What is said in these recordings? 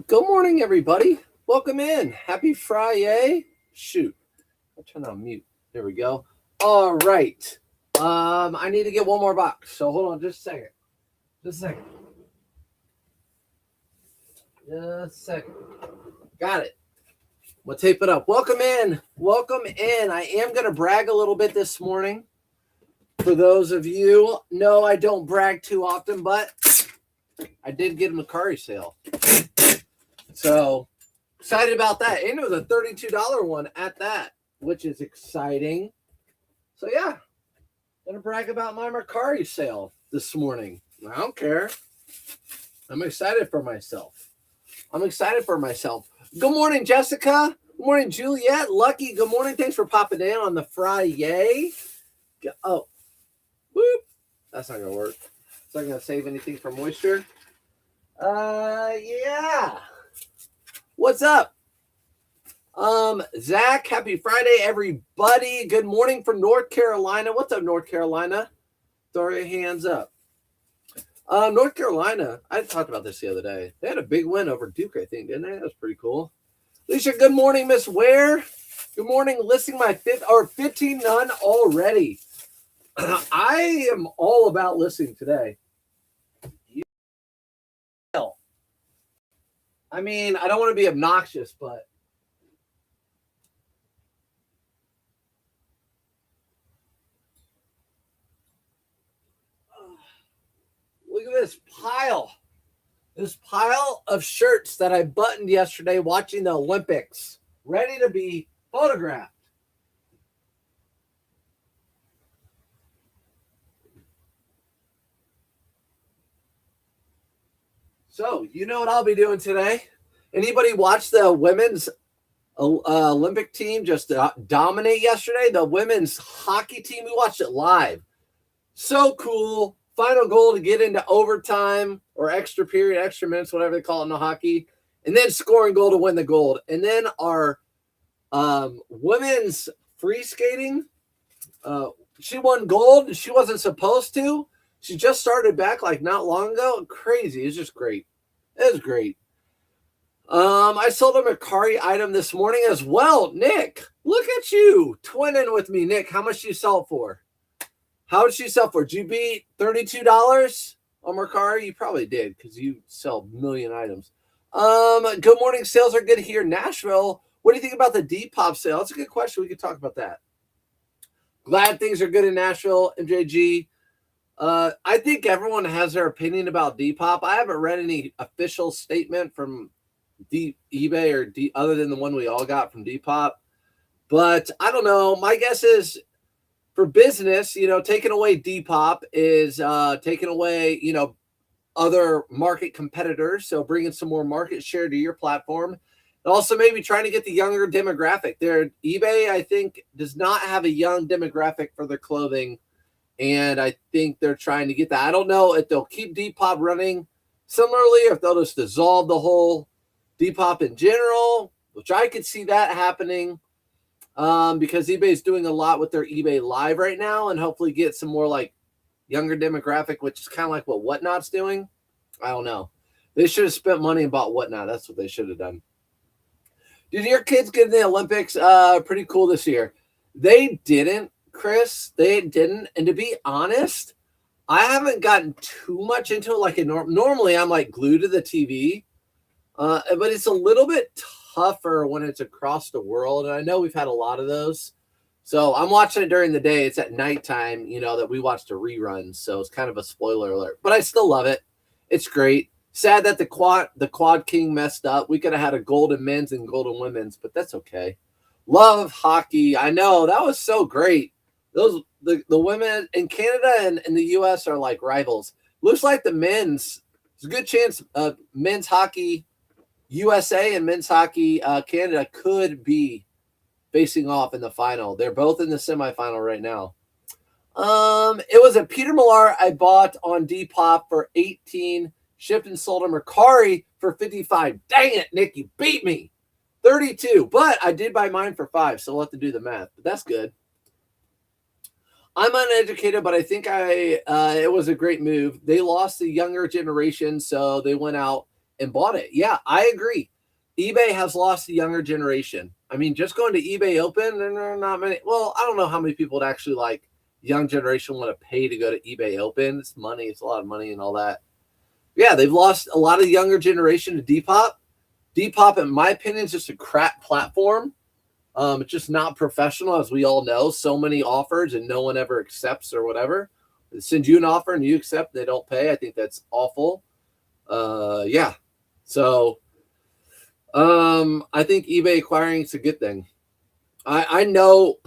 Good morning, everybody. Welcome in. Happy Fri-yay. Shoot, I'll turn on mute. There we go. All right. I need to get one more box. So hold on just a second. Just a second. Just a second. Got it. We'll tape it up. Welcome in. Welcome in. I am going to brag a little bit this morning. For those of you, no, I don't brag too often, but I did get a Macari sale. So excited about that. And it was a $32 one at that, which is exciting. So yeah, gonna brag about my Macari sale this morning. I don't care. I'm excited for myself. Good morning, Jessica. Good morning, Juliet. Lucky, good morning. Thanks for popping in on the Fri-yay. Oh, whoop. That's not gonna work. It's not gonna save anything for moisture. Yeah. What's up? Zach, happy Friday, everybody. Good morning from North Carolina. What's up, North Carolina? Throw your hands up. North Carolina, I talked about this the other day. They had a big win over Duke, I think, didn't they? That was pretty cool. Alicia, good morning, Miss Ware. Good morning. Listing my 15 none already. I am all about listing today. I mean, I don't want to be obnoxious, but look at this pile. This pile of shirts that I buttoned yesterday watching the Olympics, ready to be photographed. So, you know what I'll be doing today? Anybody watch the women's Olympic team just dominate yesterday? The women's hockey team, we watched it live. So cool. Final goal to get into overtime or extra period, extra minutes, whatever they call it in the hockey. And then scoring goal to win the gold. And then our women's free skating, she won gold. She wasn't supposed to. She just started back like not long ago. Crazy. It's just great. It was great. I sold a Macari item this morning as well. Nick, look at you twinning with me. Nick, how much did you sell it for? How did you sell for? Did you beat $32 on Macari? You probably did because you sell a million items. Good morning. Sales are good here in Nashville. What do you think about the Depop sale? That's a good question. We could talk about that. Glad things are good in Nashville, MJG. I think everyone has their opinion about Depop. I haven't read any official statement from eBay or other than the one we all got from Depop. But I don't know. My guess is for business, taking away Depop is taking away, other market competitors. So bringing some more market share to your platform. And also maybe trying to get the younger demographic. eBay, I think, does not have a young demographic for their clothing. And I think they're trying to get that. I don't know if they'll keep Depop running similarly, or if they'll just dissolve the whole Depop in general, which I could see that happening because eBay is doing a lot with their eBay Live right now and hopefully get some more like younger demographic, which is kind of like what Whatnot's doing. I don't know. They should have spent money and bought Whatnot. That's what they should have done. Did your kids get in the Olympics? Pretty cool this year. They didn't, Chris. They didn't. And to be honest, I haven't gotten too much into it like a normally I'm like glued to the TV. But it's a little bit tougher when it's across the world. And I know we've had a lot of those. So I'm watching it during the day. It's at nighttime, that we watch the reruns. So it's kind of a spoiler alert. But I still love it. It's great. Sad that the quad king messed up. We could have had a golden men's and golden women's, but that's okay. Love hockey. I know. That was so great. The women in Canada and in the U.S. are like rivals. Looks like the men's, there's a good chance men's hockey USA and men's hockey Canada could be facing off in the final. They're both in the semifinal right now. It was a Peter Millar I bought on Depop for 18, shipped and sold a Macari for 55. Dang it, Nick, you beat me. 32, but I did buy mine for 5, so we'll have to do the math. But that's good. I'm uneducated, but I think it was a great move. They lost the younger generation, so they went out and bought it. Yeah, I agree. eBay has lost the younger generation. I mean, just going to eBay Open, there are not many. Well, I don't know how many people would actually like young generation want to pay to go to eBay Open. It's money. It's a lot of money and all that. Yeah, they've lost a lot of the younger generation to Depop. Depop, in my opinion, is just a crap platform. It's just not professional, as we all know. So many offers and no one ever accepts or whatever. They send you an offer and you accept, they don't pay. I think that's awful. Yeah. So I think eBay acquiring is a good thing. I know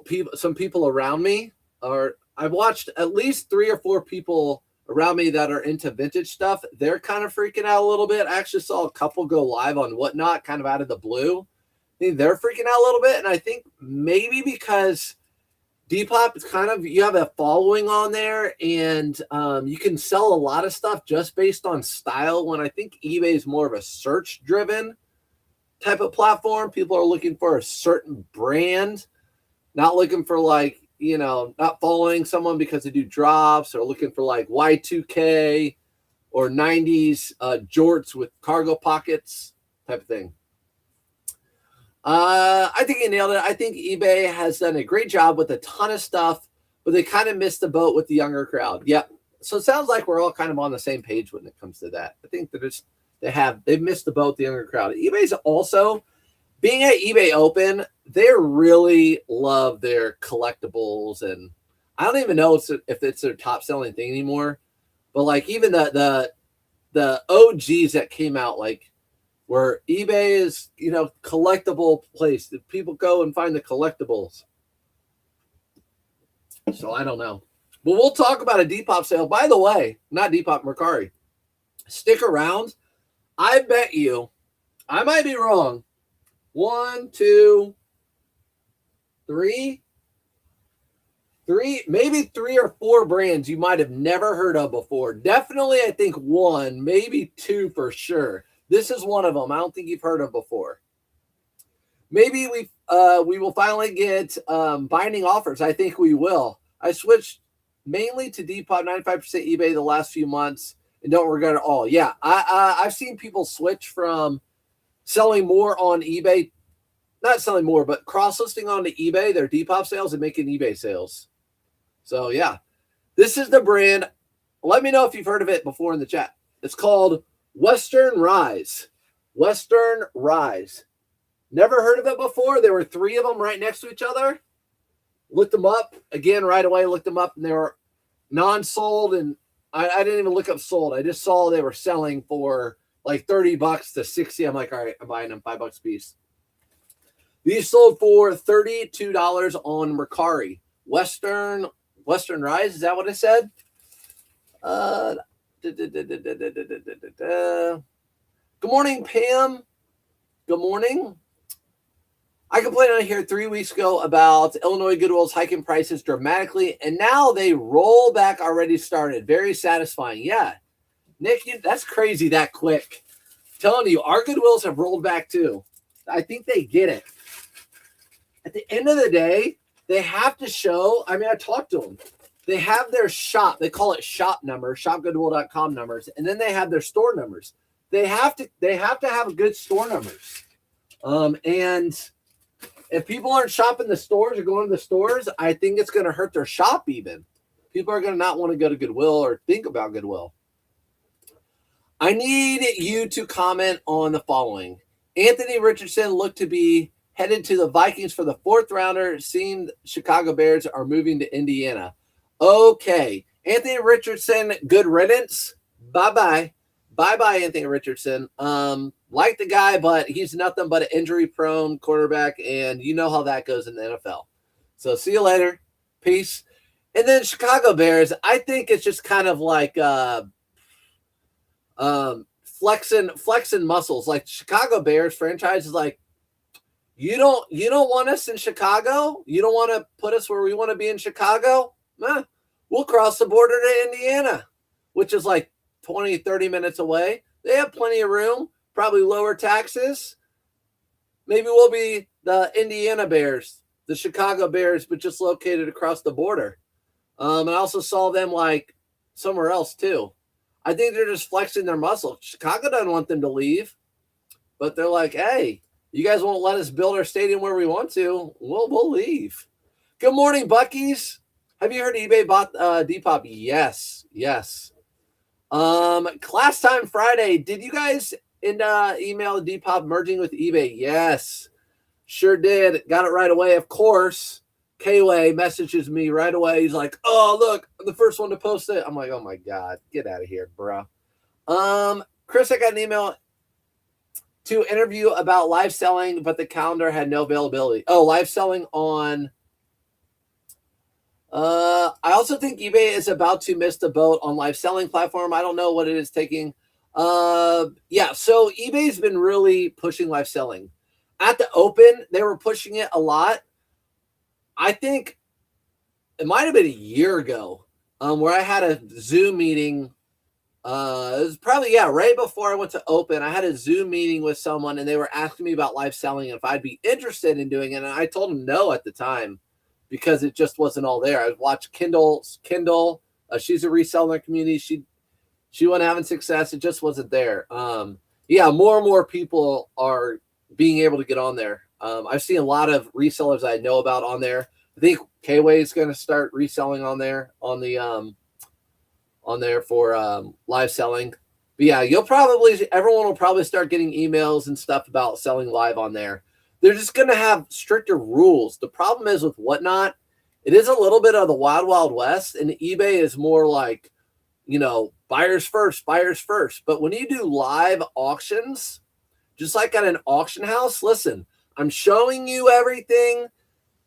people, some people around me are, I've watched at least 3 or 4 people around me that are into vintage stuff. They're kind of freaking out a little bit. I actually saw a couple go live on Whatnot kind of out of the blue. I think they're freaking out a little bit. And I think maybe because Depop is kind of, you have a following on there, and you can sell a lot of stuff just based on style, when I think eBay is more of a search driven type of platform. People are looking for a certain brand, not looking for like, you know, not following someone because they do drops, or looking for like Y2K or 90s jorts with cargo pockets type of thing. I think you nailed it. I think eBay has done a great job with a ton of stuff, but they kind of missed the boat with the younger crowd. Yep. So it sounds like we're all kind of on the same page when it comes to that. I think that they've missed the boat, the younger crowd. eBay's also, being at eBay Open, they really love their collectibles, and I don't even know if it's their top selling thing anymore. But like even the OGs that came out, like, where eBay is, you know, collectible place that people go and find the collectibles. So I don't know. But we'll talk about a Depop sale. By the way, not Depop, Mercari. Stick around. I bet you, I might be wrong. 1, 2, 3, maybe 3 or 4 brands you might have never heard of before. Definitely, I think 1, maybe 2 for sure. This is one of them I don't think you've heard of before. Maybe we will finally get binding offers. I think we will. I switched mainly to Depop, 95% eBay the last few months, and don't regret it all. Yeah, I've seen people switch from selling more on eBay, not selling more, but cross-listing onto eBay, their Depop sales, and making eBay sales. So, yeah, this is the brand. Let me know if you've heard of it before in the chat. It's called Western Rise. Western Rise. Never heard of it before. There were 3 of them right next to each other. Looked them up again right away. Looked them up, and they were non-sold, and I didn't even look up sold. I just saw they were selling for like $30 to $60. I'm like, all right, I'm buying them $5 a piece. These sold for $32 on Mercari. Western Rise. Is that what I said? Good morning, Pam. Good morning. I complained on here 3 weeks ago about Illinois Goodwill's hiking prices dramatically, and now they roll back already started. Very satisfying. Yeah. Nick, that's crazy that quick. I'm telling you, our Goodwills have rolled back too. I think they get it. At the end of the day, they have to show, I mean, I talked to them. They have their shop. They call it shop numbers, shopgoodwill.com numbers, and then they have their store numbers. They have to have good store numbers. And if people aren't shopping the stores or going to the stores, I think it's going to hurt their shop even. People are going to not want to go to Goodwill or think about Goodwill. I need you to comment on the following. Anthony Richardson looked to be headed to the Vikings for the 4th rounder. Seeing Chicago Bears are moving to Indiana. Okay. Anthony Richardson, good riddance. Bye-bye. Bye-bye, Anthony Richardson. Like the guy, but he's nothing but an injury-prone quarterback, and you know how that goes in the NFL. So see you later. Peace. And then Chicago Bears, I think it's just kind of like flexing muscles. Like Chicago Bears franchise is like, you don't want us in Chicago? You don't want to put us where we want to be in Chicago? We'll cross the border to Indiana, which is like 20, 30 minutes away. They have plenty of room, probably lower taxes. Maybe we'll be the Indiana Bears, the Chicago Bears, but just located across the border. And I also saw them like somewhere else too. I think they're just flexing their muscle. Chicago doesn't want them to leave, but they're like, hey, you guys won't let us build our stadium where we want to. We'll leave. Good morning, Buckies. Have you heard eBay bought Depop? Yes. Class time Friday. Did you guys email Depop merging with eBay? Yes. Sure did. Got it right away, of course. K-Way messages me right away. He's like, oh, look, I'm the first one to post it. I'm like, oh, my God. Get out of here, bro. Chris, I got an email to interview about live selling, but the calendar had no availability. Oh, live selling on... I also think eBay is about to miss the boat on live selling platform. I don't know what it is taking. Yeah, so eBay's been really pushing live selling. At the open, they were pushing it a lot. I think it might have been a year ago where I had a Zoom meeting. It was probably, right before I went to open. I had a Zoom meeting with someone, and they were asking me about live selling and if I'd be interested in doing it. And I told them no at the time because it just wasn't all there. I watched Kindle. She's a reseller in the community. She wasn't having success. It just wasn't there. More and more people are being able to get on there. I've seen a lot of resellers I know about on there. I think K-Way is going to start reselling on there on there for live selling. But yeah, everyone will probably start getting emails and stuff about selling live on there. They're just going to have stricter rules. The problem is with Whatnot, it is a little bit of the wild, wild west, and eBay is more like, buyers first. But when you do live auctions, just like at an auction house, listen, I'm showing you everything.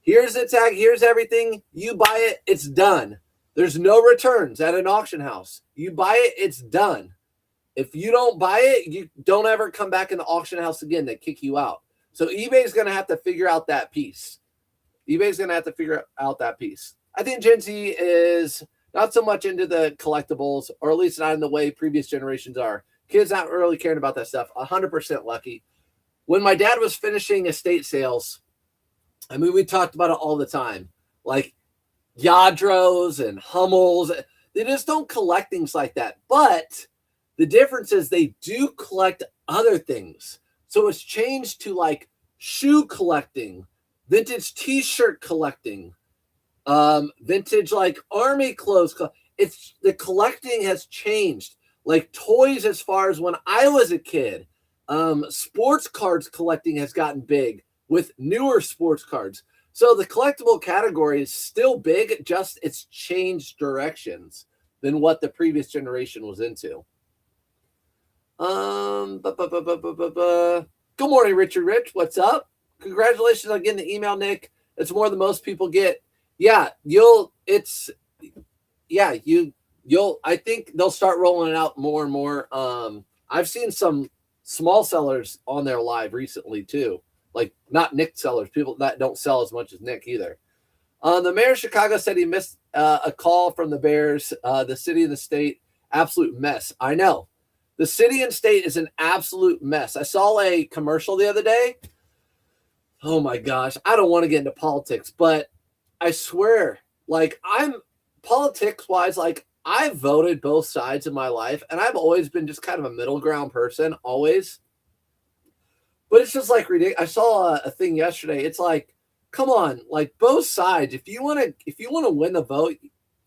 Here's the tag. Here's everything. You buy it. It's done. There's no returns at an auction house. You buy it. It's done. If you don't buy it, you don't ever come back in the auction house again. They kick you out. So eBay's going to have to figure out that piece. I think Gen Z is not so much into the collectibles, or at least not in the way previous generations are. Kids not really caring about that stuff. 100% lucky. When my dad was finishing estate sales, I mean, we talked about it all the time. Like Yadros and Hummels. They just don't collect things like that. But the difference is they do collect other things. So it's changed to like shoe collecting, vintage t-shirt collecting, vintage like army clothes. It's the collecting has changed. Like toys as far as when I was a kid. Sports cards collecting has gotten big with newer sports cards. So the collectible category is still big, just it's changed directions than what the previous generation was into. Good morning, Richard Rich. What's up? Congratulations on getting the email, Nick. It's more than most people get. I think they'll start rolling it out more and more. I've seen some small sellers on there live recently too. Like not Nick sellers, people that don't sell as much as Nick either. The mayor of Chicago said he missed a call from the Bears. The city and the state, absolute mess. I know. The city and state is an absolute mess. I saw a commercial the other day. Oh my gosh. I don't want to get into politics, but I swear, like I'm politics wise, like I've voted both sides of my life and I've always been just kind of a middle ground person, always. But it's just like ridiculous. I saw a thing yesterday. It's like, come on, like both sides. If you want to win the vote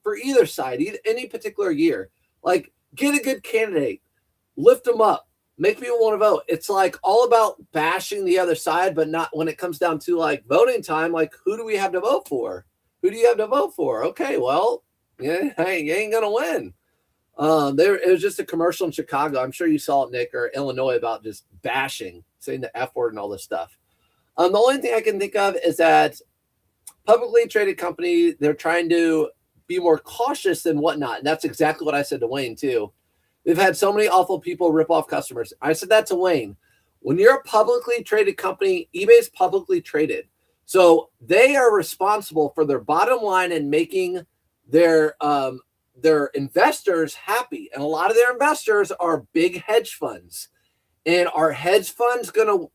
for either side, any particular year, like get a good candidate. Lift them up, make people want to vote. It's like all about bashing the other side, but not when it comes down to like voting time. Like, who do we have to vote for? Who do you have to vote for? Okay, well, yeah, hey, you ain't gonna win. It was just a commercial in Chicago. I'm sure you saw it, Nick, or Illinois, about just bashing, saying the F word and all this stuff. The only thing I can think of is that publicly traded company, they're trying to be more cautious than Whatnot, and that's exactly what I said to Wayne too. They've had so many awful people rip off customers. I said that to Wayne. When you're a publicly traded company, eBay's publicly traded. So they are responsible for their bottom line and making their investors happy. And a lot of their investors are big hedge funds. And are hedge funds going to,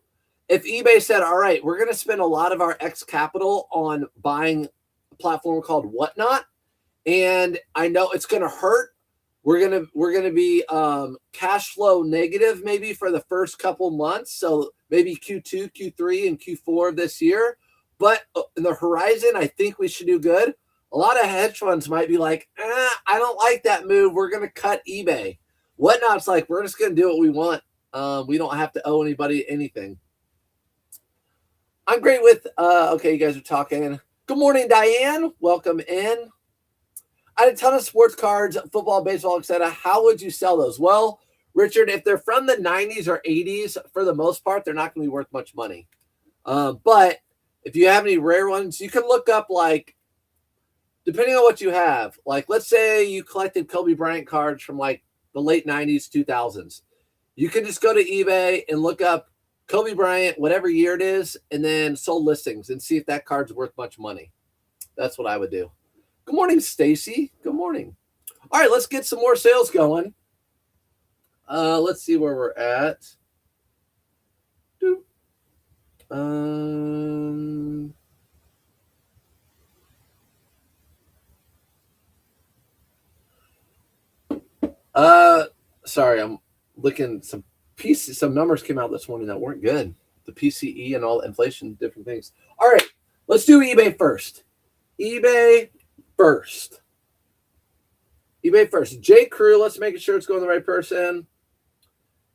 if eBay said, all right, we're going to spend a lot of our X capital on buying a platform called Whatnot, and I know it's going to hurt We're gonna be cash flow negative maybe for the first couple months. So maybe Q2, Q3, and Q4 of this year. But in the horizon, I think we should do good. A lot of hedge funds might be like, I don't like that move. We're gonna cut eBay. Whatnot's like, we're just gonna do what we want. We don't have to owe anybody anything. I'm great with okay, you guys are talking. Good morning, Diane. Welcome in. I had a ton of sports cards, football, baseball, etc. How would you sell those? Well, Richard, if they're from the 90s or 80s, for the most part, they're not going to be worth much money. But if you have any rare ones, you can look up, like, depending on what you have. Like, let's say you collected Kobe Bryant cards from, like, the late 90s, 2000s. You can just go to eBay and look up Kobe Bryant, whatever year it is, and then sold listings and see if that card's worth much money. That's what I would do. Good morning, Stacy. Good morning. All right, let's get some more sales going. Let's see where we're at. Sorry, I'm looking. Some numbers came out this morning that weren't good. The PCE and all the inflation, different things. All right, let's do eBay first. eBay first. J. Crew, let's make sure it's going to the right person.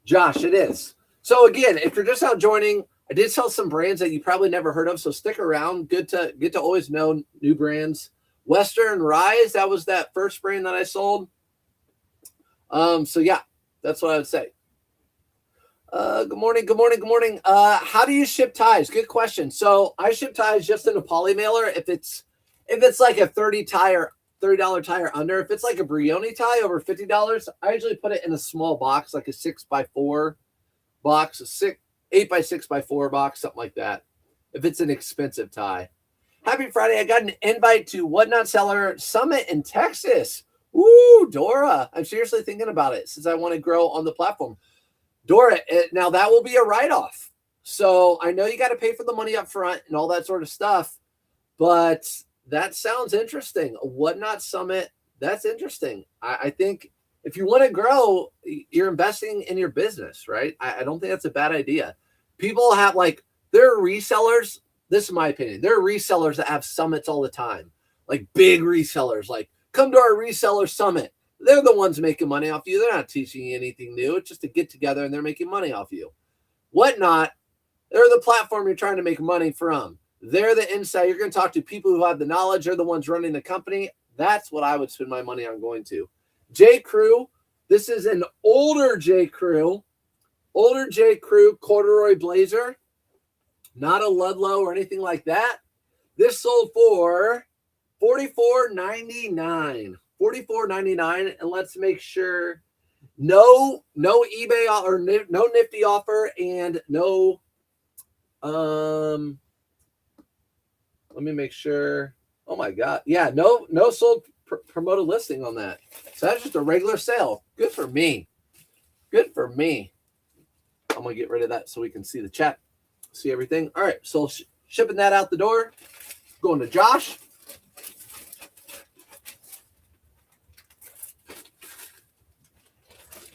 Josh, it is. So again, if you're just now joining, I did sell some brands that you probably never heard of, so stick around. Good to get to always know new brands. Western Rise, that was that first brand that I sold. So yeah, that's what I would say. Good morning. How do you ship ties? Good question. So I ship ties just in a poly mailer. If it's like a $30 tie or under. If it's like a Brioni tie over $50, I usually put it in a small box, like a 6x4 box, 8x6x4 box, something like that. If it's an expensive tie. Happy Friday. I got an invite to Whatnot Seller Summit in Texas. Woo, Dora. I'm seriously thinking about it since I want to grow on the platform. Dora, now that will be a write-off. So I know you got to pay for the money up front and all that sort of stuff, but that sounds interesting. A Whatnot Summit, that's interesting. I think if you want to grow, you're investing in your business, right? I don't think that's a bad idea. People have, like, there are resellers. This is my opinion. There are resellers that have summits all the time, like big resellers, like, come to our reseller summit. They're the ones making money off you. They're not teaching you anything new. It's just a get together and they're making money off you. Whatnot, they're the platform you're trying to make money from. They're the insight. You're going to talk to people who have the knowledge. They're the ones running the company. That's what I would spend my money on going to. J. Crew, this is an older J. Crew corduroy blazer, not a Ludlow or anything like that. This sold for $44.99. $44.99, and let's make sure no eBay or no Nifty offer and no let me make sure. Oh my god, yeah, no sold promoted listing on that. So that's just a regular sale. Good for me. I'm gonna get rid of that so we can see the chat, see everything. All right, so shipping that out the door. Going to Josh.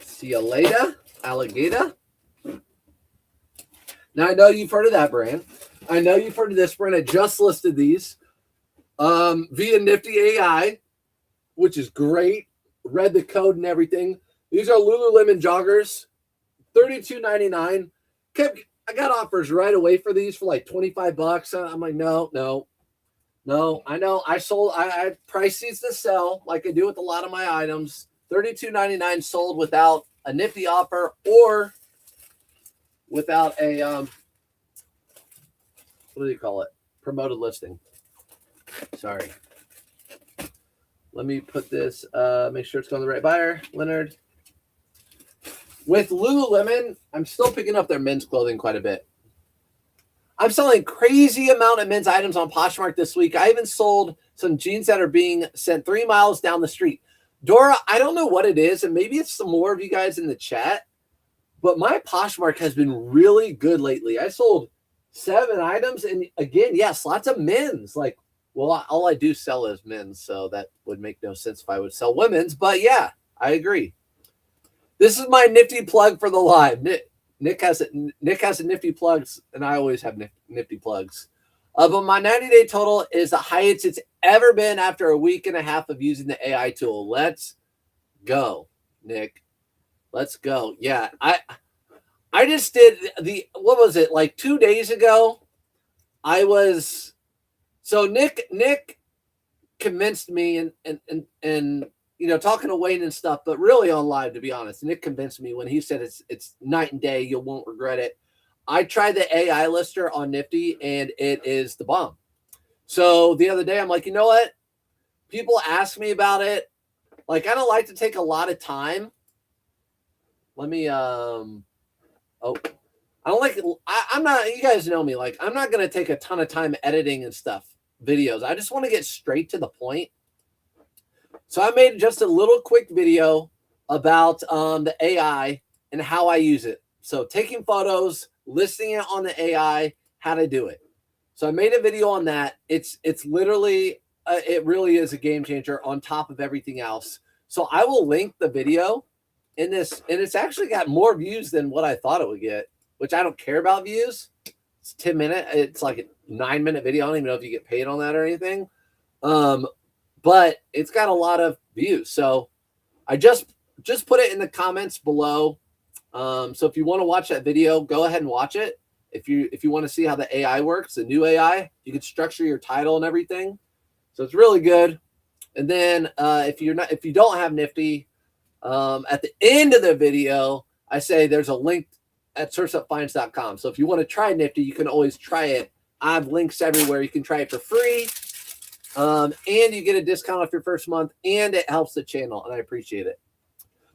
See you later, alligator. Now, I know you've heard of that brand. I know you've heard of this brand. I just listed these via Nifty AI, which is great. Read the code and everything. These are Lululemon joggers, $32.99. I got offers right away for these for like $25. I'm like, no. I know. I price these to sell like I do with a lot of my items. $32.99 sold without a Nifty offer or without a what do you call it? Promoted listing. Sorry. Let me put this, make sure it's going to the right buyer. Leonard. With Lululemon, I'm still picking up their men's clothing quite a bit. I'm selling crazy amount of men's items on Poshmark this week. I even sold some jeans that are being sent 3 miles down the street. Dora, I don't know what it is, and maybe it's some more of you guys in the chat, but my Poshmark has been really good lately. I sold 7 items, and again, yes, lots of men's. Like, well, all I do sell is men's, so that would make no sense if I would sell women's. But yeah, I agree. This is my Nifty plug for the live. Nick has a Nifty plugs, and I always have Nifty plugs. But my 90-day total is the highest it's ever been after a week and a half of using the AI tool. Let's go, Nick. Let's go. Yeah, I just did what was it, like 2 days ago? So Nick convinced me and talking to Wayne and stuff, but really on live, to be honest. Nick convinced me when he said it's night and day, you won't regret it. I tried the AI lister on Nifty, and it is the bomb. So the other day, I'm like, you know what? People ask me about it. Like, I don't like to take a lot of time. Let me, I don't like, I'm not, you guys know me. Like, I'm not going to take a ton of time editing and stuff, videos. I just want to get straight to the point. So I made just a little quick video about the AI and how I use it. So taking photos, listing it on the AI, how to do it. So I made a video on that. It's literally, it really is a game changer on top of everything else. So I will link the video in this, and it's actually got more views than what I thought it would get, which I don't care about views. It's 10 minutes. It's like a 9-minute video. I don't even know if you get paid on that or anything. But it's got a lot of views. So I just put it in the comments below. So if you want to watch that video, go ahead and watch it. If you want to see how the AI works, the new AI, you can structure your title and everything. So it's really good. And then if you don't have Nifty, at the end of the video, I say there's a link at sourceupfinds.com. So if you want to try Nifty, you can always try it. I have links everywhere. You can try it for free. And you get a discount off your first month, and it helps the channel, and I appreciate it.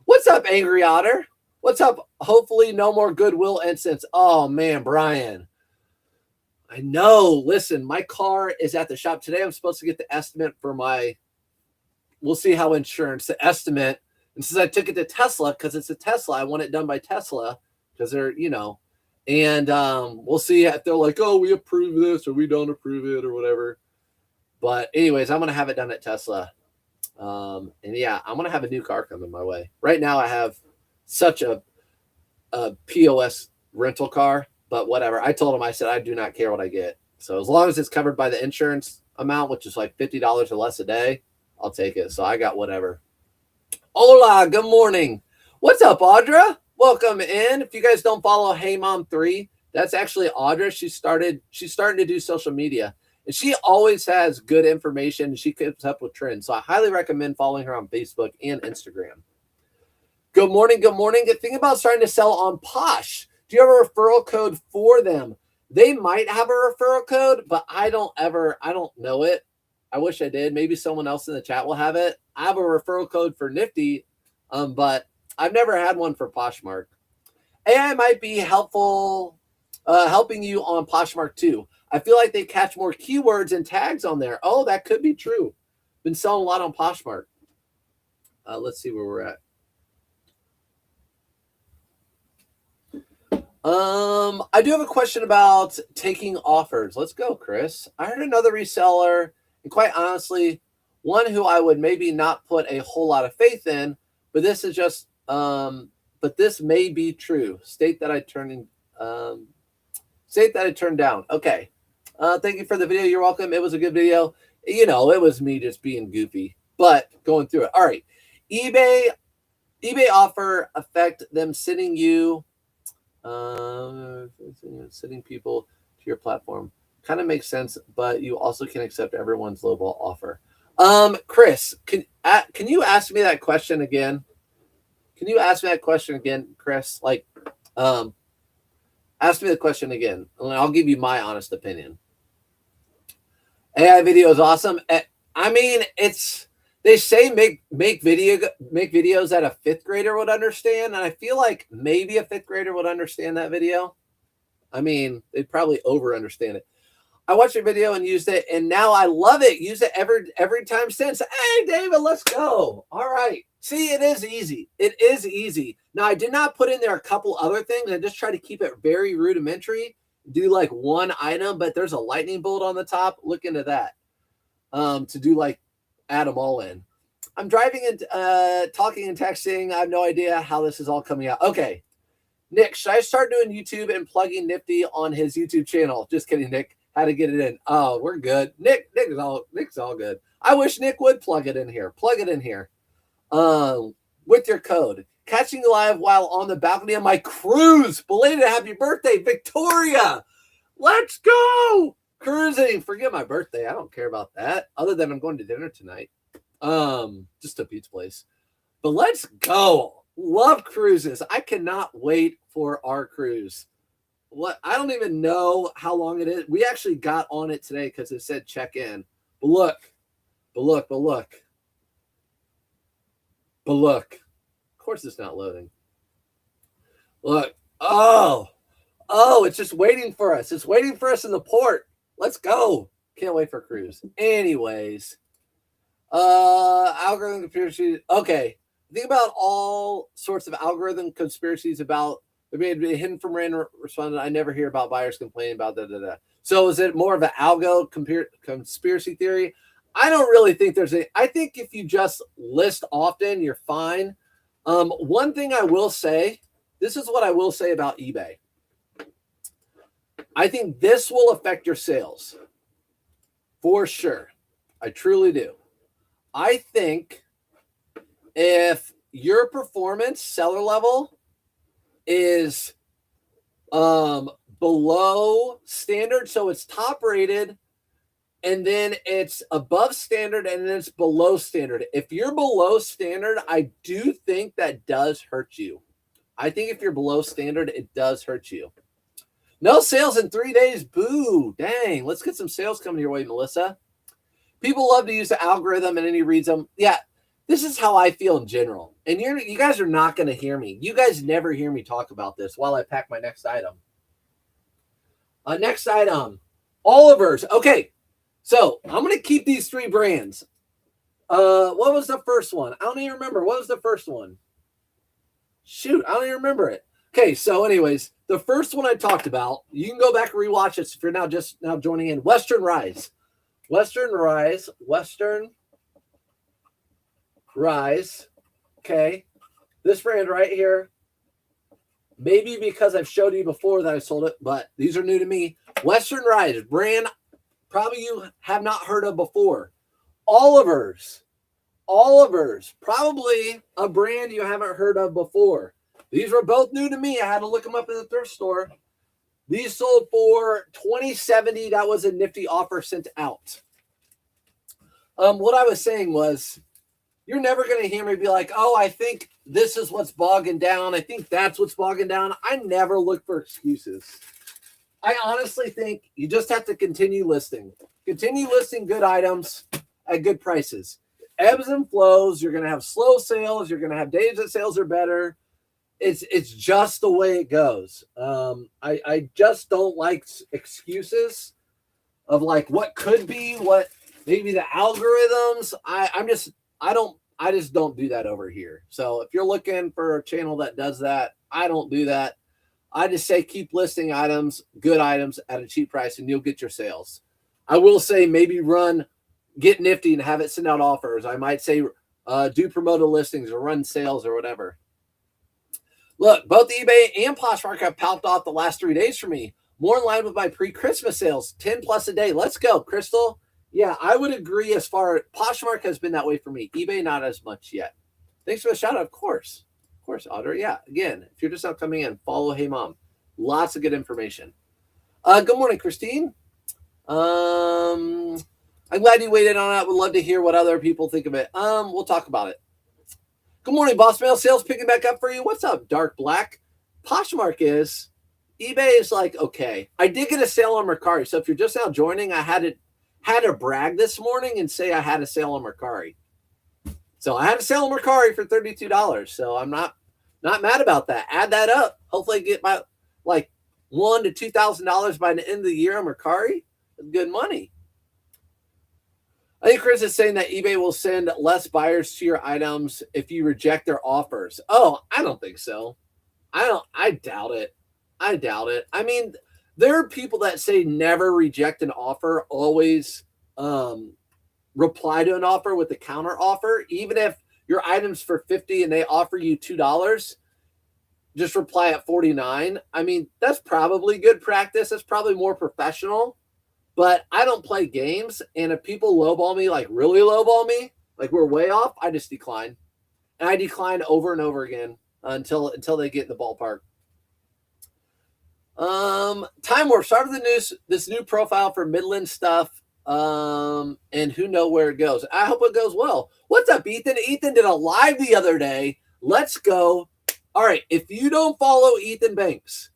What's up, Angry Otter? What's up? Hopefully no more Goodwill incidents. Oh, man, Brian. I know. Listen, my car is at the shop. Today I'm supposed to get the estimate for we'll see how insurance, the estimate. And since I took it to Tesla, because it's a Tesla, I want it done by Tesla, because they're, and we'll see if they're like, oh, we approve this or we don't approve it or whatever. But anyways, I'm going to have it done at Tesla. And yeah, I'm going to have a new car coming my way. Right now I have such a POS rental car, but whatever. I told him, I said, I do not care what I get. So as long as it's covered by the insurance amount, which is like $50 or less a day, I'll take it. So I got whatever. Hola, good morning. What's up, Audra? Welcome in. If you guys don't follow Hey Mom 3, that's actually Audra. She's starting to do social media. And she always has good information. She keeps up with trends. So I highly recommend following her on Facebook and Instagram. Good morning. Good morning. Think about starting to sell on Posh. Do you have a referral code for them? They might have a referral code, but I don't know it. I wish I did. Maybe someone else in the chat will have it. I have a referral code for Nifty, but I've never had one for Poshmark. AI might be helping you on Poshmark too. I feel like they catch more keywords and tags on there. Oh, that could be true. Been selling a lot on Poshmark. Let's see where we're at. I do have a question about taking offers. Let's go, Chris. I heard another reseller, and quite honestly, one who I would maybe not put a whole lot of faith in, but this is just, but this may be true. State that I turned down. Okay. Thank you for the video. You're welcome. It was a good video. It was me just being goofy, but going through it. All right. eBay offer affect them sending people to your platform. Kind of makes sense, but you also can accept everyone's lowball offer. Chris, can you ask me that question again? Can you ask me that question again, Chris? Like, ask me the question again, and I'll give you my honest opinion. AI video is awesome. I mean, they say make videos that a fifth grader would understand, and I feel like maybe a fifth grader would understand that video. I mean, they'd probably over understand it. I watched your video and used it, and now I love it. Use it every time since. Hey, David, let's go. All right. See, it is easy. It is easy. Now, I did not put in there a couple other things. I just try to keep it very rudimentary. Do like one item, but there's a lightning bolt on the top. Look into that. To do like add them all in. I'm driving and talking and texting. I have no idea how this is all coming out. Okay. Nick, should I start doing YouTube and plugging Nifty on his YouTube channel? Just kidding, Nick. How to get it in? Oh, we're good. Nick's all good. I wish Nick would plug it in here. Plug it in here. With your code. Catching you live while on the balcony of my cruise. Belated happy birthday, Victoria. Let's go. Cruising. Forget my birthday. I don't care about that. Other than I'm going to dinner tonight. Just a pizza place. But let's go. Love cruises. I cannot wait for our cruise. I don't even know how long it is. We actually got on it today because it said check in. But look. Of course it's not loading. Look. Oh, it's just waiting for us. It's waiting for us in the port. Let's go. Can't wait for cruise. Anyways. Algorithm conspiracy. Okay. Think about all sorts of algorithm conspiracies about they may be hidden from random respondent. I never hear about buyers complaining about that. So is it more of an algo conspiracy theory? I don't really think there's a. I think if you just list often, you're fine. One thing I will say, this is what I will say about eBay. I think this will affect your sales for sure. I truly do. I think if your performance seller level is below standard, so it's top rated, and then it's above standard, and then it's below standard. If you're below standard, I do think that does hurt you. I think if you're below standard, it does hurt you. No sales in 3 days. Boo. Dang. Let's get some sales coming your way, Melissa. People love to use the algorithm and then he reads them. Yeah, this is how I feel in general. And you guys are not going to hear me. You guys never hear me talk about this while I pack my next item. Next item. Oliver's. Okay. So I'm going to keep these three brands. What was the first one? I don't even remember. What was the first one? Shoot, I don't even remember it. Okay, so anyways, the first one I talked about, you can go back and rewatch it if you're now joining in. Western Rise. Okay, this brand right here. Maybe because I've showed you before that I sold it, but these are new to me. Western Rise, brand probably you have not heard of before. Oliver's, probably a brand you haven't heard of before. These were both new to me. I had to look them up in the thrift store. These sold for $20.70. That was a Nifty offer sent out. What I was saying was, you're never going to hear me be like, oh, I think this is what's bogging down. I think that's what's bogging down. I never look for excuses. I honestly think you just have to continue listing. Continue listing good items at good prices. Ebbs and flows. You're going to have slow sales. You're going to have days that sales are better. It's just the way it goes. I just don't like excuses of like what could be, what maybe the algorithms. I just don't do that over here. So if you're looking for a channel that does that, I don't do that. I just say keep listing items, good items at a cheap price, and you'll get your sales. I will say maybe get Nifty and have it send out offers. I might say do promoted listings or run sales or whatever. Look, both eBay and Poshmark have popped off the last 3 days for me. More in line with my pre-Christmas sales, 10 plus a day. Let's go, Crystal. Yeah, I would agree as far as Poshmark has been that way for me. eBay, not as much yet. Thanks for the shout out, of course. Of course, Audrey. Yeah, again, if you're just not coming in, follow Hey Mom. Lots of good information. Good morning, Christine. I'm glad you waited on it. Would love to hear what other people think of it. We'll talk about it. Good morning, Boss Mail. Sales picking back up for you. What's up, Dark Black? Poshmark is. eBay is like, okay. I did get a sale on Mercari. So if you're just now joining, I had to brag this morning and say I had a sale on Mercari. So I had a sale on Mercari for $32. So I'm not mad about that. Add that up. Hopefully I get my like $1,000 to $2,000 by the end of the year on Mercari. That's good money. I think Chris is saying that eBay will send less buyers to your items if you reject their offers. Oh, I don't think so. I doubt it. I mean, there are people that say never reject an offer, always reply to an offer with a counter offer. Even if your item's for $50 and they offer you $2, just reply at 49. I mean, that's probably good practice. That's probably more professional. But I don't play games, and if people lowball me, like really lowball me, like we're way off, I just decline. And I decline over and over again until they get in the ballpark. Time Warp started this new profile for Midland stuff. And who know where it goes. I hope it goes well. What's up, Ethan? Ethan did a live the other day. Let's go. All right, if you don't follow Ethan Banks,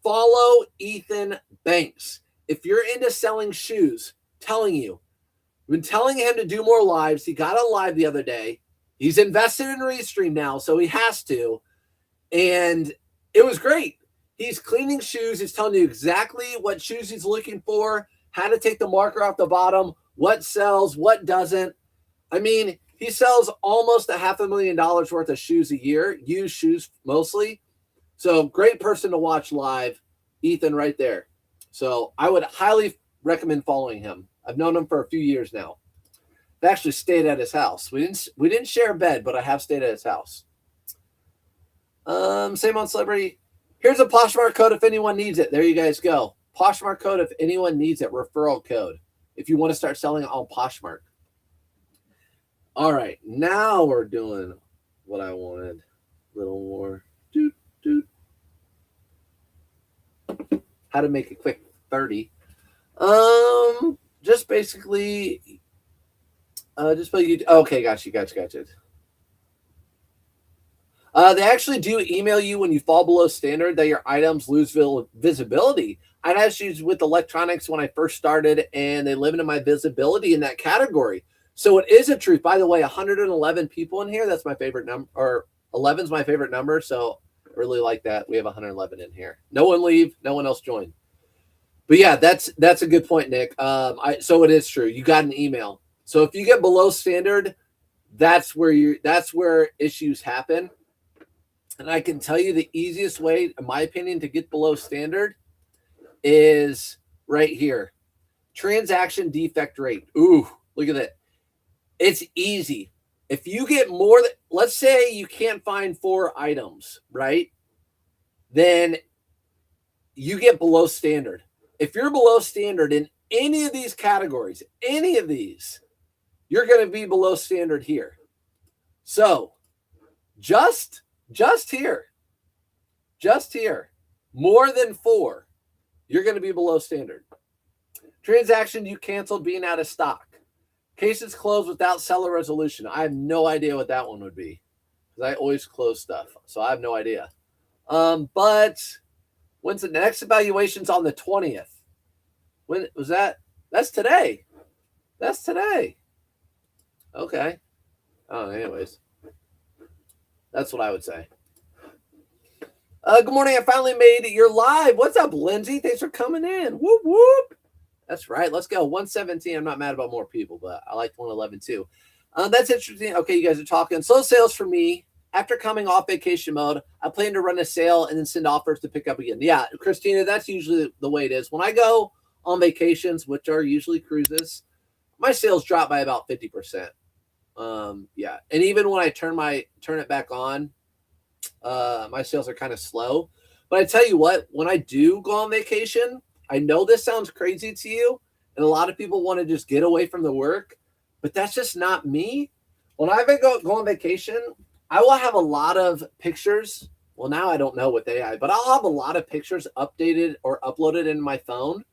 follow Ethan Banks. If you're into selling shoes, telling you, I've been telling him to do more lives. He got on live the other day. He's invested in Restream now, so he has to. And it was great. He's cleaning shoes. He's telling you exactly what shoes he's looking for, how to take the marker off the bottom, what sells, what doesn't. I mean, he sells almost $500,000 worth of shoes a year, used shoes mostly. So great person to watch live, Ethan right there. So I would highly recommend following him. I've known him for a few years now. I've actually stayed at his house. We didn't share a bed, but I have stayed at his house. Same on Celebrity. Here's a Poshmark code if anyone needs it. There you guys go. Poshmark code if anyone needs it. Referral code if you want to start selling it on Poshmark. All right, now we're doing what I wanted. A little more. How to make a quick 30. Just basically, okay, gotcha. They actually do email you when you fall below standard that your items lose visibility. I had issues with electronics when I first started, and they limited my visibility in that category. So it is a truth. By the way, 111 people in here. That's my favorite number, or 11 is my favorite number. So I really like that. We have 111 in here. No one leave. No one else join. But yeah, that's a good point, Nick. So it is true. You got an email. So if you get below standard, that's where issues happen. And I can tell you the easiest way, in my opinion, to get below standard is right here. Transaction defect rate. Ooh, look at that. It's easy. If you get more than, let's say you can't find 4 items, right? Then you get below standard. If you're below standard in any of these categories, any of these, you're going to be below standard here. So just here, more than 4, you're going to be below standard. Transaction you canceled being out of stock. Cases closed without seller resolution. I have no idea what that one would be because I always close stuff. So I have no idea. But when's the next evaluation's on the 20th? When was that? That's today. Okay. Oh, anyways. That's what I would say. Good morning. I finally made your live. What's up, Lindsay? Thanks for coming in. Whoop, whoop. That's right. Let's go. 117. I'm not mad about more people, but I like 111 too. That's interesting. Okay, you guys are talking. Slow sales for me. After coming off vacation mode, I plan to run a sale and then send offers to pick up again. Yeah, Christina, that's usually the way it is. When I go on vacations, which are usually cruises, my sales drop by about 50%. Yeah. And even when I turn it back on, my sales are kind of slow. But I tell you what, when I do go on vacation, I know this sounds crazy to you, and a lot of people want to just get away from the work, but that's just not me. When I go on vacation, I will have a lot of pictures. Well, now I don't know with AI, but I'll have a lot of pictures updated or uploaded in my phone.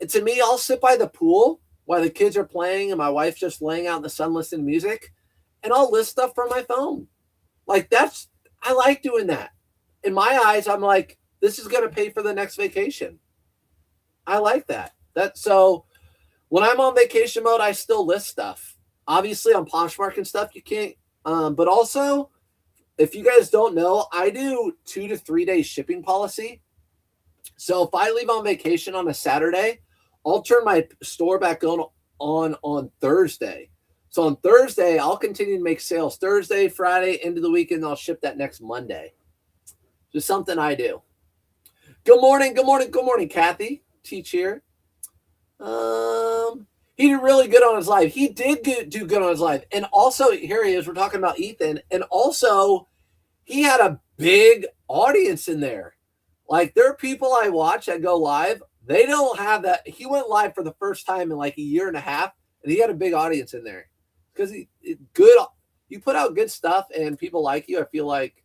And to me, I'll sit by the pool while the kids are playing and my wife's just laying out in the sun listening to music, and I'll list stuff from my phone. Like I like doing that. In my eyes, I'm like, this is going to pay for the next vacation. I like that. So when I'm on vacation mode, I still list stuff. Obviously on Poshmark and stuff, you can't. But also, if you guys don't know, I do 2 to 3 days shipping policy. So if I leave on vacation on a Saturday, I'll turn my store back on Thursday. So on Thursday, I'll continue to make sales Thursday, Friday, into the weekend. I'll ship that next Monday. Just something I do. Good morning, Kathy. Teach here. He did really good on his live. He did do good on his live. And also, here he is. We're talking about Ethan. And also, he had a big audience in there. Like, there are people I watch that go live. They don't have that. He went live for the first time in like a year and a half, and he had a big audience in there. Because you put out good stuff and people like you. I feel like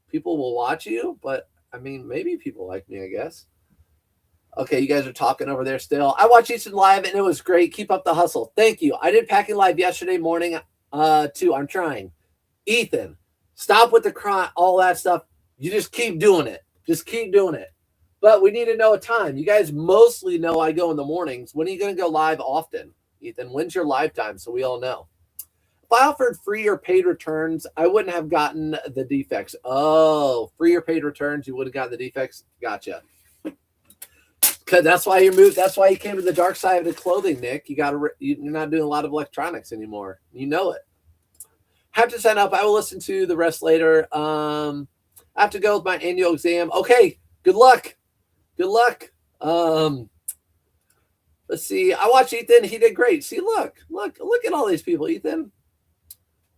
people will watch you. But, I mean, maybe people like me, I guess. Okay, you guys are talking over there still. I watched Ethan live, and it was great. Keep up the hustle. Thank you. I did packing live yesterday morning, too. I'm trying. Ethan, stop with the cry, all that stuff. You just keep doing it. Just keep doing it. But we need to know a time. You guys mostly know I go in the mornings. When are you going to go live often, Ethan? When's your live time so we all know? If I offered free or paid returns, I wouldn't have gotten the defects. Oh, free or paid returns, you would have gotten the defects? Gotcha. Because that's why you moved. That's why you came to the dark side of the clothing, Nick. You're not doing a lot of electronics anymore. You know it. Have to sign up. I will listen to the rest later. I have to go with my annual exam. Okay. Good luck. Good luck. Let's see. I watched Ethan. He did great. See, look at all these people, Ethan.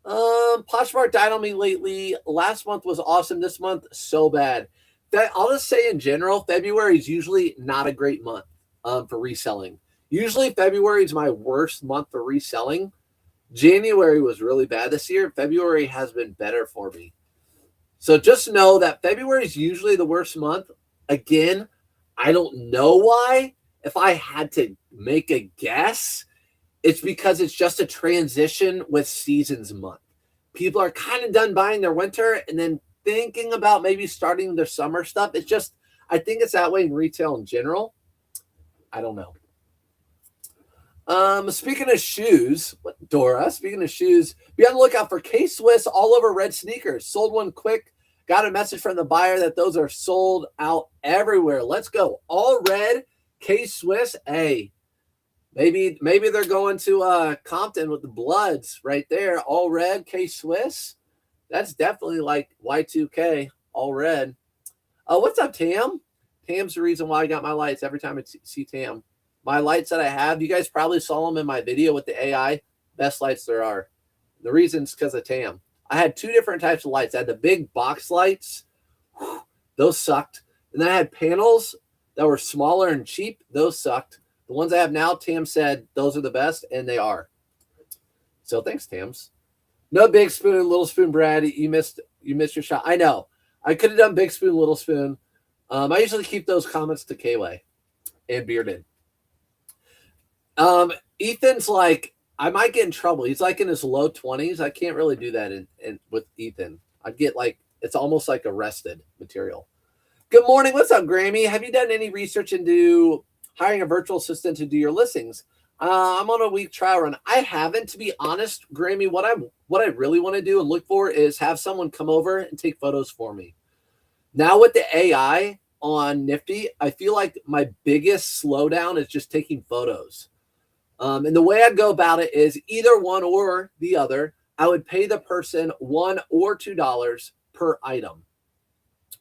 Poshmark died on me lately. Last month was awesome. This month, so bad. I'll just say in general, February is usually not a great month for reselling. Usually February is my worst month for reselling. January was really bad this year. February has been better for me. So just know that February is usually the worst month. Again, I don't know why. If I had to make a guess, it's because it's just a transition with seasons month. People are kind of done buying their winter and then thinking about maybe starting their summer stuff. It's just, I think it's that way in retail in general. I don't know. Speaking of shoes, Dora, speaking of shoes, be on the lookout for K-Swiss all over red sneakers. Sold one quick. Got a message from the buyer that those are sold out everywhere. Let's go. All red, K-Swiss. Hey, maybe they're going to Compton with the Bloods right there. All red, K-Swiss. That's definitely like Y2K, all red. What's up, Tam? Tam's the reason why I got my lights every time I see Tam. My lights that I have, you guys probably saw them in my video with the AI. Best lights there are. The reason's because of Tam. I had two different types of lights. I had the big box lights. Whew, those sucked. And then I had panels that were smaller and cheap. Those sucked. The ones I have now, Tam said, those are the best, and they are. So thanks, Tams. No big spoon, little spoon, Brad. You missed your shot. I know. I could have done big spoon, little spoon. I usually keep those comments to K-Way and Bearded. Ethan's like, I might get in trouble. He's like in his low 20s. I can't really do that with Ethan. I'd get like, it's almost like arrested material. Good morning. What's up, Grammy? Have you done any research into hiring a virtual assistant to do your listings? I'm on a week trial run. I haven't, to be honest, Grammy. What I really want to do and look for is have someone come over and take photos for me. Now with the AI on Nifty, I feel like my biggest slowdown is just taking photos. And the way I'd go about it is either one or the other. I would pay the person $1 or $2 per item.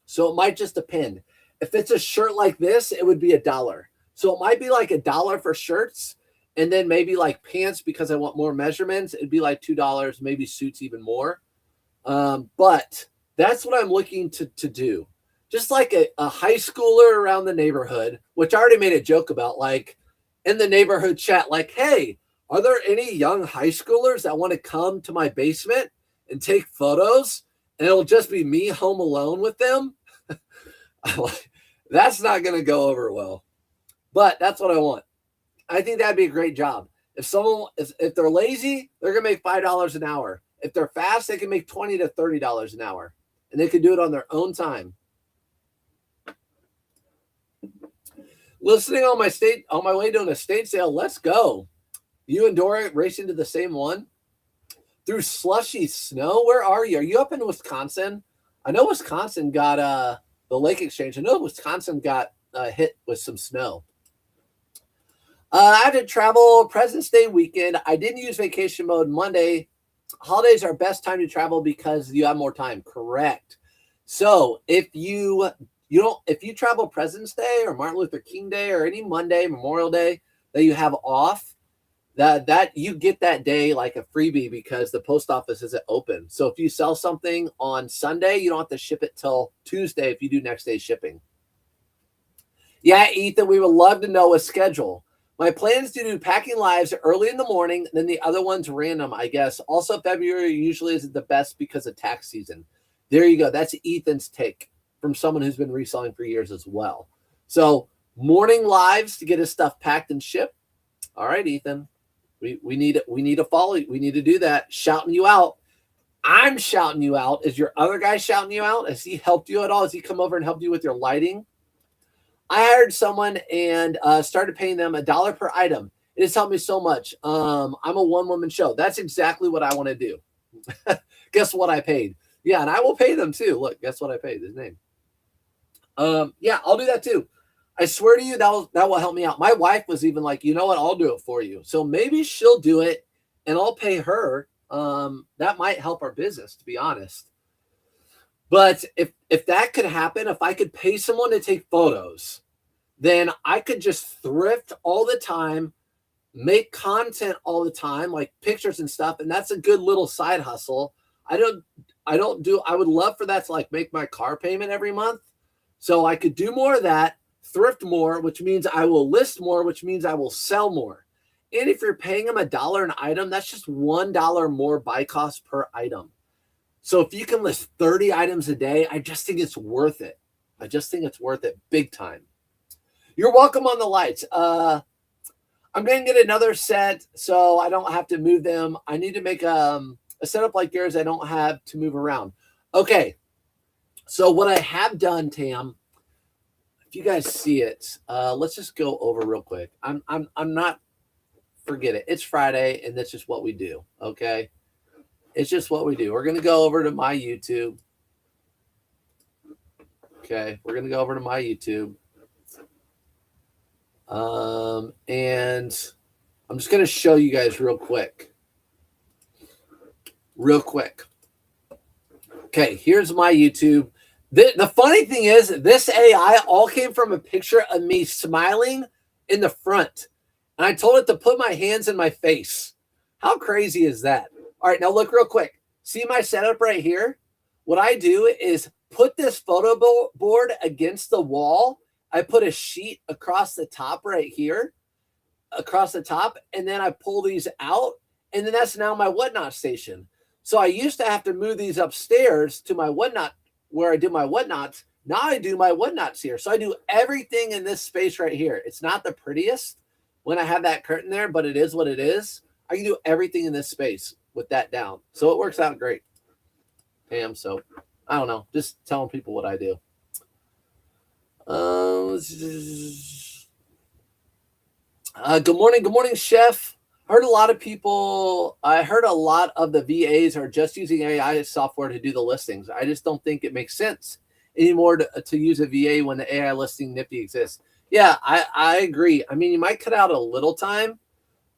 So it might just depend. If it's a shirt like this, it would be $1. So it might be like $1 for shirts. And then maybe like pants, because I want more measurements, it'd be like $2, maybe suits even more. But that's what I'm looking to do. Just like a high schooler around the neighborhood, which I already made a joke about, like in the neighborhood chat, like, hey, are there any young high schoolers that want to come to my basement and take photos? And it'll just be me home alone with them. That's not going to go over well. But that's what I want. I think that'd be a great job. If they're lazy, they're gonna make $5 an hour. If they're fast, they can make $20 to $30 an hour, and they can do it on their own time. Listening on my way to an estate sale. Let's go. You and Dora racing to the same one through slushy snow. Where are you? Are you up in Wisconsin? I know Wisconsin got the Lake Exchange. I know Wisconsin got hit with some snow. I had to travel President's Day weekend. I didn't use vacation mode Monday. Holidays are best time to travel because you have more time. Correct. So if you travel President's Day or Martin Luther King Day or any Monday, Memorial Day that you have off, that you get that day like a freebie because the post office isn't open. So if you sell something on Sunday, you don't have to ship it till Tuesday if you do next day shipping. Yeah, Ethan, we would love to know a schedule. My plan is to do packing lives early in the morning, then the other one's random, I guess. Also, February usually isn't the best because of tax season. There you go. That's Ethan's take from someone who's been reselling for years as well. So morning lives to get his stuff packed and shipped. All right, Ethan. We need to follow. We need to do that. Shouting you out. I'm shouting you out. Is your other guy shouting you out? Has he helped you at all? Has he come over and helped you with your lighting? I hired someone and started paying them $1 per item. It has helped me so much. I'm a one-woman show. That's exactly what I want to do. Guess what I paid? Yeah, and I will pay them too. Look, guess what I paid? His name. Yeah, I'll do that too. I swear to you, that will help me out. My wife was even like, you know what? I'll do it for you. So maybe she'll do it and I'll pay her. That might help our business, to be honest. But if that could happen, if I could pay someone to take photos, then I could just thrift all the time, make content all the time, like pictures and stuff. And that's a good little side hustle. I would love for that to like make my car payment every month. So I could do more of that, thrift more, which means I will list more, which means I will sell more. And if you're paying them $1 an item, that's just $1 more buy cost per item. So if you can list 30 items a day, I just think it's worth it. I just think it's worth it big time. You're welcome on the lights. I'm going to get another set so I don't have to move them. I need to make a setup like yours. I don't have to move around. Okay. So what I have done, Tam, if you guys see it, let's just go over real quick. I'm not, forget it. It's Friday and that's just what we do. Okay. It's just what we do. We're going to go over to my YouTube. Okay. We're going to go over to my YouTube. And I'm just going to show you guys real quick. Okay. Here's my YouTube. The funny thing is this AI all came from a picture of me smiling in the front. And I told it to put my hands in my face. How crazy is that? All right, now look real quick. See my setup right here? What I do is put this photo board against the wall. I put a sheet across the top right here, across the top, and then I pull these out, and then that's now my whatnot station. So I used to have to move these upstairs to my whatnot, where I do my whatnots. Now I do my whatnots here. So I do everything in this space right here. It's not the prettiest when I have that curtain there, but it is what it is. I can do everything in this space with that down. So it works out great. Pam, so I don't know. Just telling people what I do. Good morning, Chef. I heard a lot of the VAs are just using AI software to do the listings. I just don't think it makes sense anymore to use a VA when the AI listing Nifty exists. Yeah, I agree. I mean, you might cut out a little time,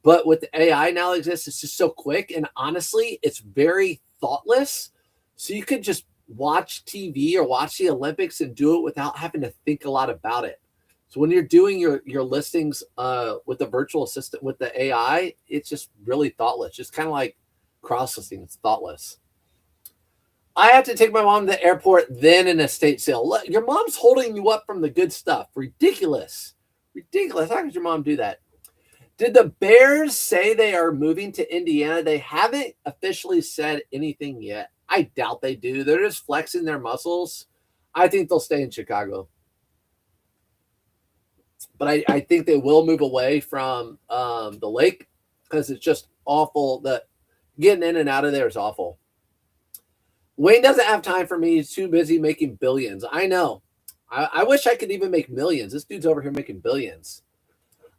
but with the AI now exists, it's just so quick. And honestly, it's very thoughtless. So you could just watch TV or watch the Olympics and do it without having to think a lot about it. So when you're doing your listings with the virtual assistant, with the AI, it's just really thoughtless. Just kind of like cross-listing. It's thoughtless. I have to take my mom to the airport, then an estate sale. Your mom's holding you up from the good stuff. Ridiculous. How could your mom do that? Did the Bears say they are moving to Indiana? They haven't officially said anything yet. I doubt they do. They're just flexing their muscles. I think they'll stay in Chicago. But I think they will move away from the lake because it's just awful. That getting in and out of there is awful. Wayne doesn't have time for me. He's too busy making billions. I know. I wish I could even make millions. This dude's over here making billions.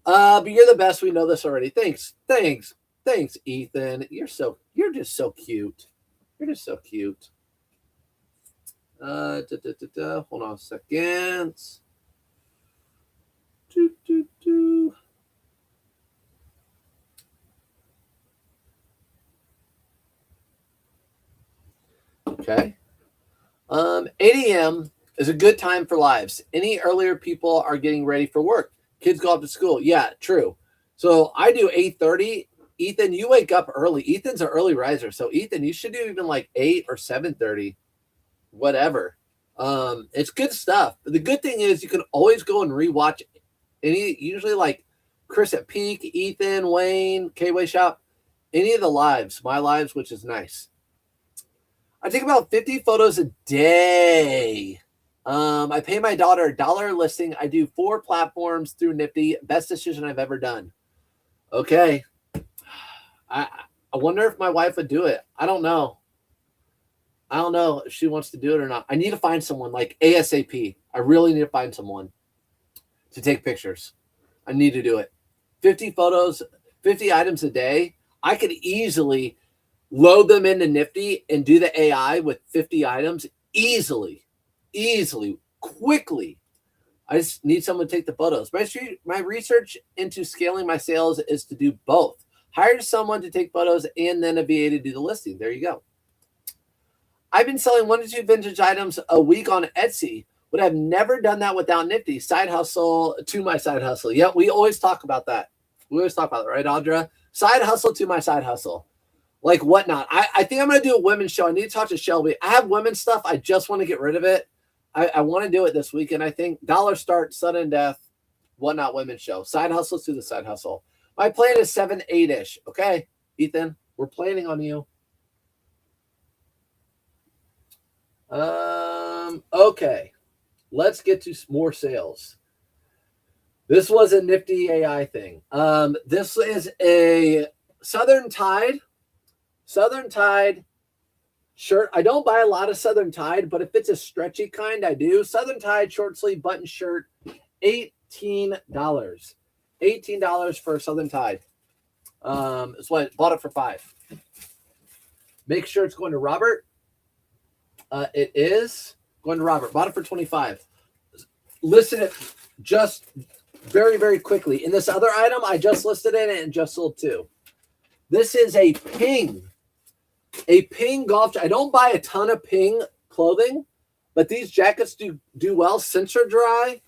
But you're the best. We know this already. Thanks, Ethan. You're just so cute. You're just so cute. Hold on a second. Okay. 8 a.m. is a good time for lives. Any earlier, people are getting ready for work. Kids go off to school. Yeah, true. So I do 8:30. Ethan, you wake up early. Ethan's an early riser. So Ethan, you should do even like 8 or 7:30, whatever. It's good stuff. But the good thing is you can always go and rewatch any, usually like Chris at Peak, Ethan, Wayne, K-Way Shop, any of the lives, my lives, which is nice. I take about 50 photos a day. I pay my daughter $1 listing. I do 4 platforms through Nifty. Best decision I've ever done. Okay. I wonder if my wife would do it. I don't know. I don't know if she wants to do it or not. I need to find someone like ASAP. I really need to find someone to take pictures. I need to do it. 50 photos, 50 items a day. I could easily load them into Nifty and do the AI with 50 items easily, quickly. I just need someone to take the photos. My research into scaling my sales is to do both. Hire someone to take photos and then a VA to do the listing. There you go. I've been selling 1 to 2 vintage items a week on Etsy. Would have never done that without Nifty. Side hustle to my side hustle. Yep, we always talk about that. We always talk about it, right, Audra? Side hustle to my side hustle. Like Whatnot. I think I'm going to do a women's show. I need to talk to Shelby. I have women's stuff. I just want to get rid of it. I want to do it this weekend. I think dollar start, sudden death, Whatnot women's show. Side hustles to the side hustle. My plan is 7, 8-ish. Okay, Ethan, we're planning on you. Okay. Let's get to more sales. This was a Nifty AI thing. This is a Southern Tide shirt. I don't buy a lot of Southern Tide, but if it's a stretchy kind, I do. Southern Tide short sleeve button shirt, $18. $18 for Southern Tide. It's what I bought it for $5. Make sure it's going to Robert. It is going to Robert. Bought it for $25. Listed it just very, very quickly. In this other item, I just listed it and just sold 2. This is a Ping golf. I don't buy a ton of Ping clothing, but these jackets do well. Sensor dry.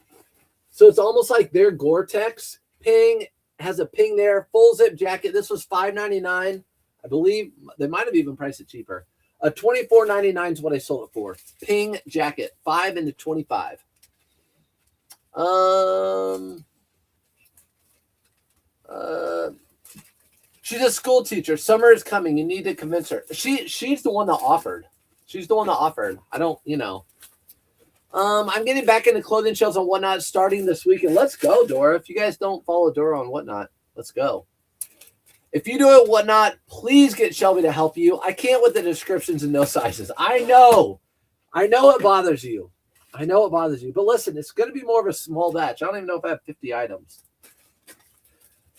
So it's almost like their Gore-Tex. Ping has a Ping there. Full zip jacket. This was $5.99. I believe they might have even priced it cheaper. $24.99 is what I sold it for. Ping jacket. 5 into 25. She's a school teacher. Summer is coming. You need to convince her. She's the one that offered. I don't, I'm getting back into clothing shows and Whatnot starting this weekend. Let's go, Dora. If you guys don't follow Dora on Whatnot, let's go. If you do it Whatnot, please get Shelby to help you. I can't with the descriptions and no sizes. I know it bothers you. But listen, it's going to be more of a small batch. I don't even know if I have 50 items.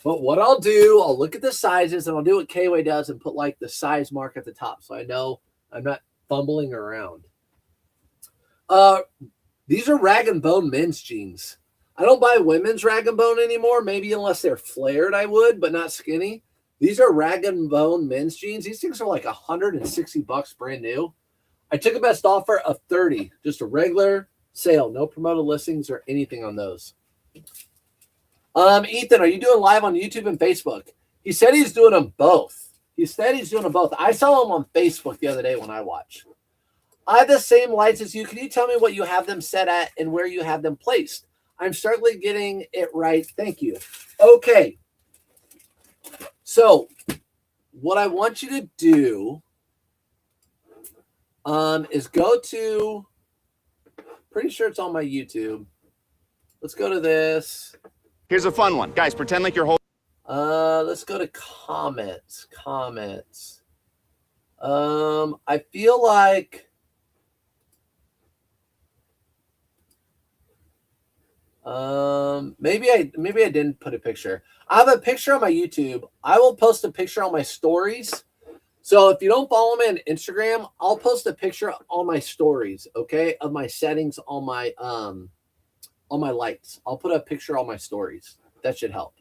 But what I'll do, I'll look at the sizes and I'll do what K-Way does and put like the size mark at the top. So I know I'm not fumbling around. These are rag and bone men's jeans. I don't buy women's rag and bone anymore. Maybe unless they're flared, I would, but not skinny. These are rag and bone men's jeans. These things are like $160 brand new. I took a best offer of $30, just a regular sale, no promoted listings or anything on those. Ethan, are you doing live on YouTube and Facebook? He said he's doing them both. I saw him on Facebook the other day when I watched. I have the same lights as you. Can you tell me what you have them set at and where you have them placed? I'm struggling getting it right. Thank you. Okay. So what I want you to do is go to, pretty sure it's on my YouTube. Let's go to this. Here's a fun one. Guys, pretend like you're holding. Let's go to comments. I feel like maybe I didn't put a picture. I have a picture on my YouTube. I will post a picture on my stories. So if you don't follow me on Instagram, I'll post a picture on my stories, okay, of my settings on my lights. I'll put a picture on my stories. That should help.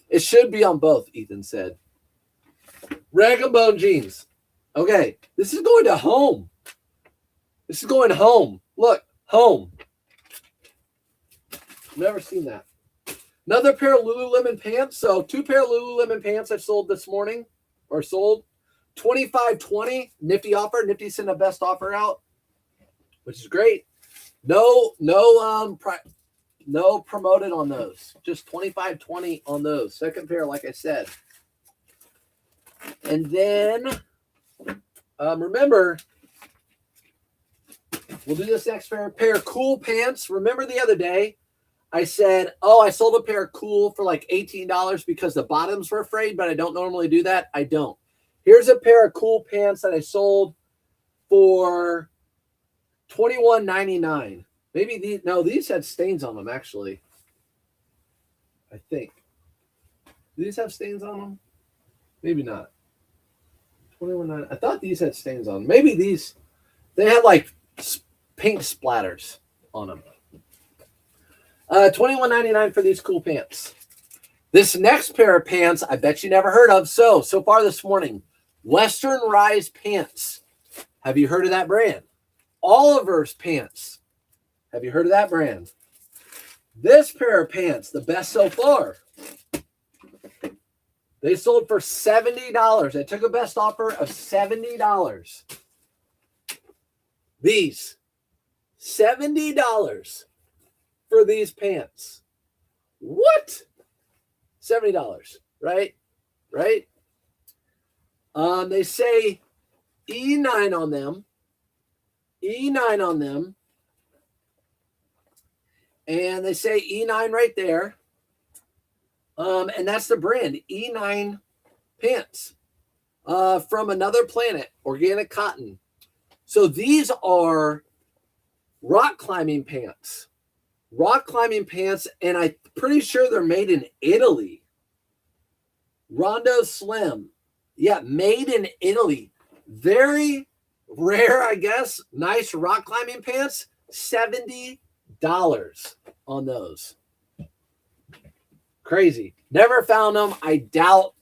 It should be on both, Ethan said. Rag and bone jeans. Okay, this is going to home. Look, home. Never seen that. Another pair of Lululemon pants. So 2 pair of Lululemon pants I sold this morning, or sold. $25.20 Nifty offer. Nifty sent a best offer out, which is great. No promoted on those. Just $25.20 on those. Second pair, like I said. And then remember, we'll do this next pair of cool pants. Remember the other day I said, oh, I sold a pair of cool for like $18 because the bottoms were frayed, but I don't normally do that. I don't. Here's a pair of cool pants that I sold for $21.99. Maybe these had stains on them, actually. I think. Do these have stains on them? Maybe not. $21.99. I thought these had stains on them. Maybe these, they had like paint splatters on them. $21.99 for these cool pants. This next pair of pants, I bet you never heard of. So far this morning, Western Rise Pants. Have you heard of that brand? Oliver's Pants. Have you heard of that brand? This pair of pants, the best so far. They sold for $70. I took a best offer of $70. These, $70 for these pants. What? $70, right? Right? They say E9 on them. E9 on them. And they say E9 right there. And that's the brand, E9 pants. From Another Planet, organic cotton. So these are rock climbing pants. Rock climbing pants, and I'm pretty sure they're made in Italy. Rondo Slim. Yeah, made in Italy. Very rare, I guess. Nice rock climbing pants. $70 on those. Crazy. Never found them. I doubt,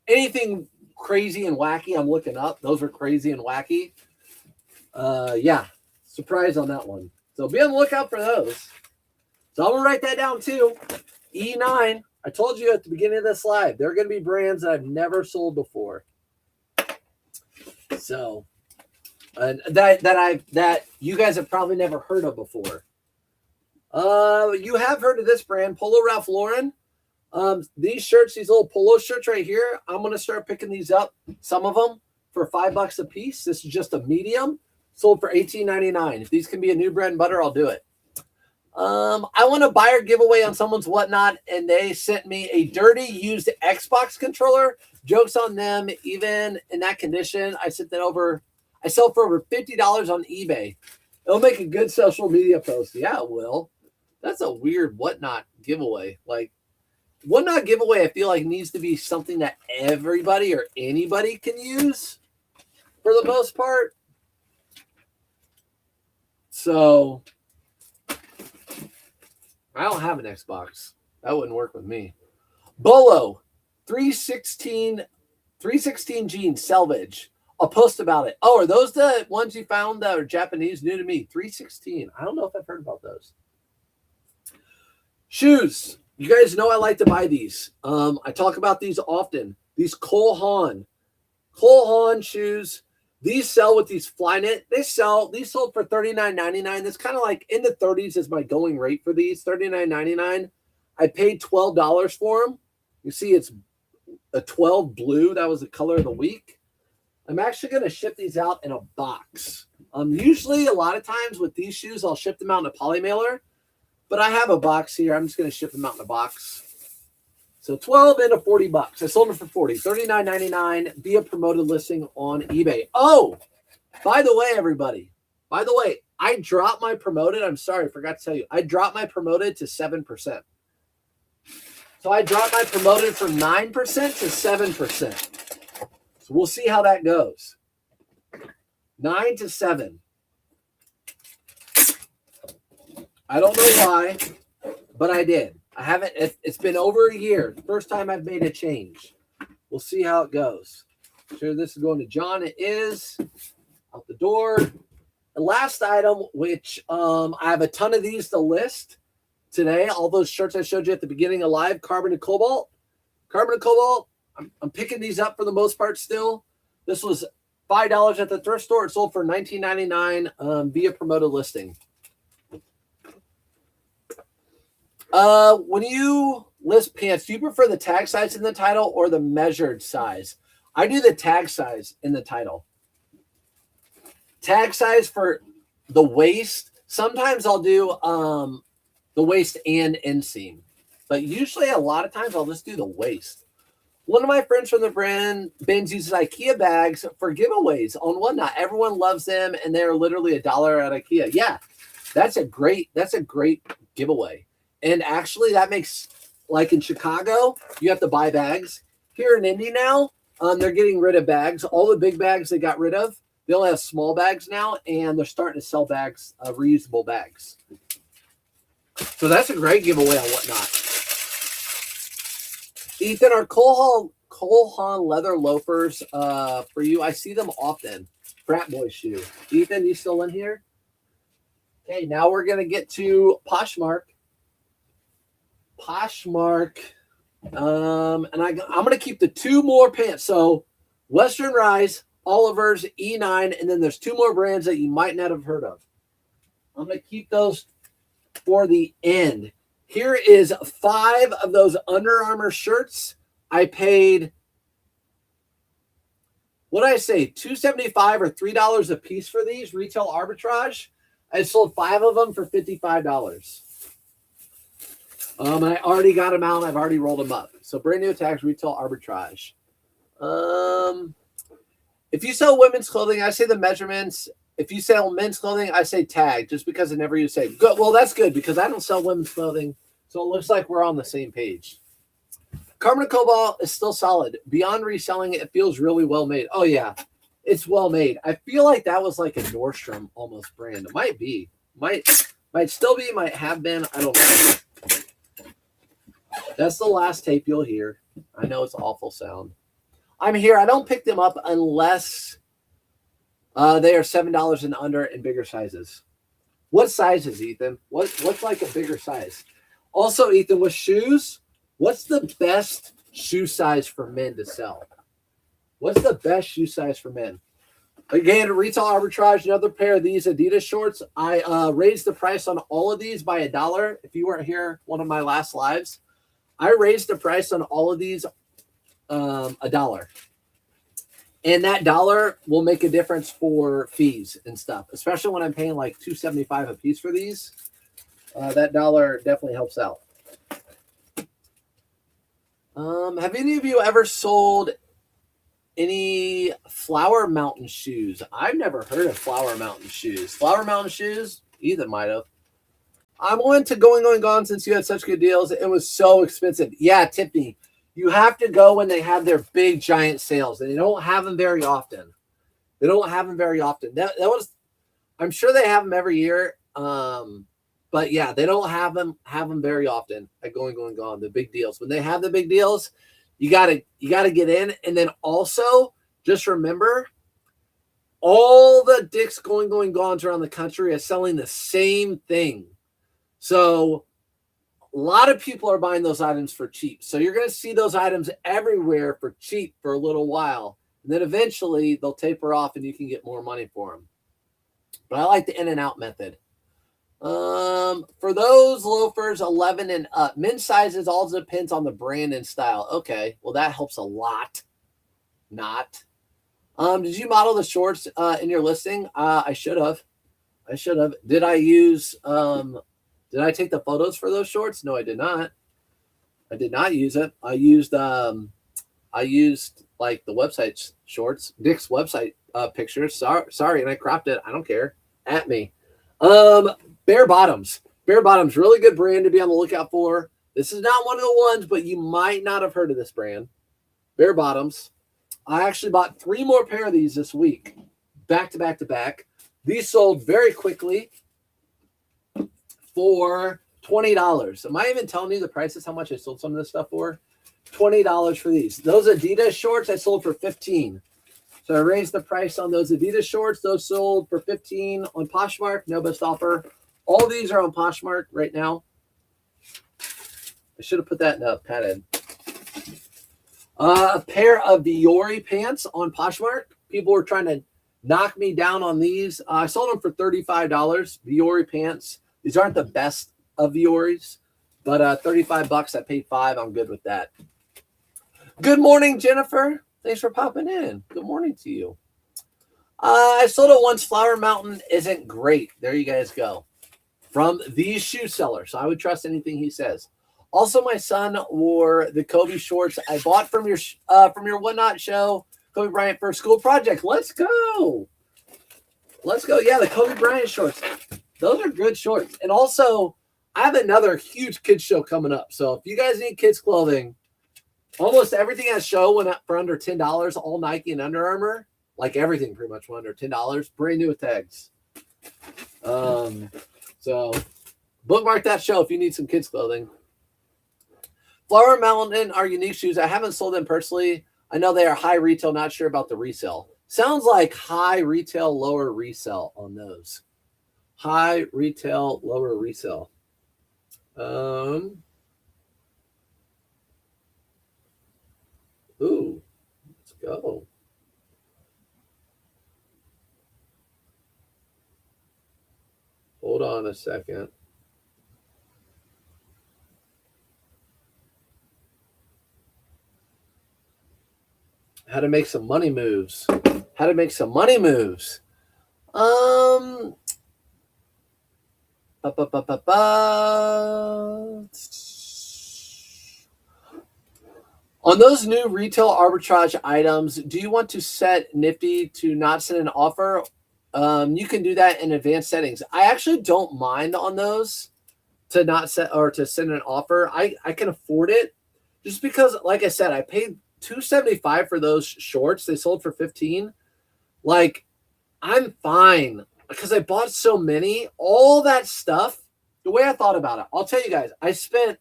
anything crazy and wacky I'm looking up. Those are crazy and wacky. Yeah. Surprise on that one. So be on the lookout for those. So I'm going to write that down too. E9. I told you at the beginning of this live, they're going to be brands that I've never sold before. So that you guys have probably never heard of before. You have heard of this brand, Polo Ralph Lauren. These shirts, these little polo shirts right here, I'm going to start picking these up, some of them, for $5 a piece. This is just a medium, sold for $18.99. If these can be a new bread and butter, I'll do it. I want a buyer giveaway on someone's Whatnot, and they sent me a dirty used Xbox controller. Jokes on them. Even in that condition, I sent that over. I sell for over $50 on eBay. It'll make a good social media post. Yeah, it will. That's a weird Whatnot giveaway. Like, Whatnot giveaway, I feel like needs to be something that everybody or anybody can use for the most part. So I don't have an Xbox. That wouldn't work with me. Bolo 316 jeans salvage. I'll post about it. Oh, are those the ones you found that are Japanese? New to me. 316. I don't know if I've heard about those. Shoes. You guys know I like to buy these. I talk about these often. These Cole Haan shoes. These sell with these Flyknit. These sold for $39.99. That's kind of like in the 30s is my going rate for these. $39.99. I paid $12 for them. You see, it's a 12 blue. That was the color of the week. I'm actually going to ship these out in a box. Usually, a lot of times with these shoes, I'll ship them out in a poly mailer. But I have a box here. I'm just going to ship them out in a box. So 12 into $40. I sold them for $40. $39.99 via promoted listing on eBay. Oh, by the way, everybody. By the way, I dropped my promoted. I'm sorry, I forgot to tell you. I dropped my promoted to 7%. So I dropped my promoted from 9% to 7%. So we'll see how that goes. 9 to 7. I don't know why, but I did. I haven't. It's been over a year. First time I've made a change. We'll see how it goes. Sure, this is going to John. It is out the door. The last item, which I have a ton of these to list, today. All those shirts I showed you at the beginning of live, carbon and cobalt. Carbon and cobalt, I'm picking these up for the most part still. This was $5 at the thrift store. It sold for $19.99 via promoted listing. When you list pants, do you prefer the tag size in the title or the measured size? I do the tag size in the title. Tag size for the waist. Sometimes I'll do the waist and inseam. But usually a lot of times I'll just do the waist. One of my friends from the brand, Benz, uses IKEA bags for giveaways on Whatnot. Everyone loves them, and they're literally $1 at IKEA. Yeah, that's a great giveaway. And actually, that makes, like in Chicago, you have to buy bags. Here in Indy now, they're getting rid of bags. All the big bags they got rid of, they only have small bags now, and they're starting to sell bags, reusable bags. So that's a great giveaway on Whatnot. Ethan, are Cole Haan leather loafers for you? I see them often. Frat boy shoe. Ethan, you still in here? Okay, now we're going to get to Poshmark. And I'm going to keep the two more pants. So Western Rise, Oliver's, E9, and then there's two more brands that you might not have heard of. I'm going to keep those for the end. Here is 5 of those Under Armour shirts. I paid, what did I say, $2.75 or $3 a piece for these, retail arbitrage. I sold 5 of them for $55. I already got them out. I've already rolled them up. So brand new tags, retail arbitrage. If you sell women's clothing, I say the measurements. If you sell men's clothing, I say tag, just because I never use say. Good. Well, that's good because I don't sell women's clothing, so it looks like we're on the same page. Carbon and Cobalt is still solid. Beyond reselling it, it feels really well made. Oh yeah, it's well made. I feel like that was like a Nordstrom almost brand. It might be, might still be, might have been. I don't know. That's the last tape you'll hear. I know it's awful sound. I'm here. I don't pick them up unless they are $7 and under in bigger sizes. What sizes, Ethan? What's like a bigger size? Also, Ethan, with shoes, what's the best shoe size for men to sell? What's the best shoe size for men? Again, retail arbitrage, another pair of these Adidas shorts. I raised the price on all of these by $1. If you weren't here, one of my last lives, I raised the price on all of these $1. And that $1 will make a difference for fees and stuff, especially when I'm paying like $2.75 a piece for these. That $1 definitely helps out. Have any of you ever sold any Flower Mountain shoes? I've never heard of Flower Mountain shoes. Flower Mountain shoes? Ethan might have. I went to Going, Going, Gone since you had such good deals. It was so expensive. Yeah, Tiffany. You have to go when they have their big giant sales, and they don't have them very often. They don't have them very often. That was, I'm sure they have them every year. But yeah, they don't have them very often at Going, Going, Gone. The big deals. When they have the big deals, you gotta get in. And then also just remember, all the Dick's Going, Going, Gones around the country are selling the same thing. So a lot of people are buying those items for cheap. So you're going to see those items everywhere for cheap for a little while. And then eventually they'll taper off and you can get more money for them. But I like the in and out method. For those loafers 11 and up, men's sizes all depends on the brand and style. Okay, well that helps a lot. Not. Did you model the shorts in your listing? I should have. Did I use did I take the photos for those shorts? No, I did not. I did not use it. I used like the website shorts, Dick's website pictures. Sorry, and I cropped it. I don't care. At me. Bare Bottoms. Bare Bottoms, really good brand to be on the lookout for. This is not one of the ones, but you might not have heard of this brand. Bare Bottoms. I actually bought 3 more pair of these this week, back to back to back. These sold very quickly for $20. Am I even telling you the prices, how much I sold some of this stuff for? $20 for these. Those Adidas shorts I sold for $15. So I raised the price on those Adidas shorts. Those sold for $15 on Poshmark. No best offer. All these are on Poshmark right now. I should have put that in a padded. A pair of Viore pants on Poshmark. People were trying to knock me down on these. I sold them for $35. Viore pants. These aren't the best of Viores, but $35. I paid $5. I'm good with that. Good morning, Jennifer. Thanks for popping in. Good morning to you. I sold it once. Flower Mountain isn't great. There you guys go. From the shoe seller. So I would trust anything he says. Also, my son wore the Kobe shorts I bought from your Whatnot show. Kobe Bryant for a school project. Let's go. Let's go. Yeah, the Kobe Bryant shorts. Those are good shorts. And also, I have another huge kids show coming up. So if you guys need kids clothing, almost everything at show went up for under $10. All Nike and Under Armour. Like everything pretty much went under $10. Brand new with tags. So bookmark that show if you need some kids clothing. Flower Mountain are unique shoes. I haven't sold them personally. I know they are high retail, not sure about the resale. Sounds like high retail, lower resale on those. High retail, lower resale. Ooh, let's go. Hold on a second. How to make some money moves. How to make some money moves. On those new retail arbitrage items, do you want to set Nifty to not send an offer? You can do that in advanced settings. I actually don't mind on those to not set or to send an offer. I can afford it just because, like I said, I paid $275 for those shorts. They sold for $15. Like, I'm fine because I bought so many. All that stuff, the way I thought about it, I'll tell you guys, I spent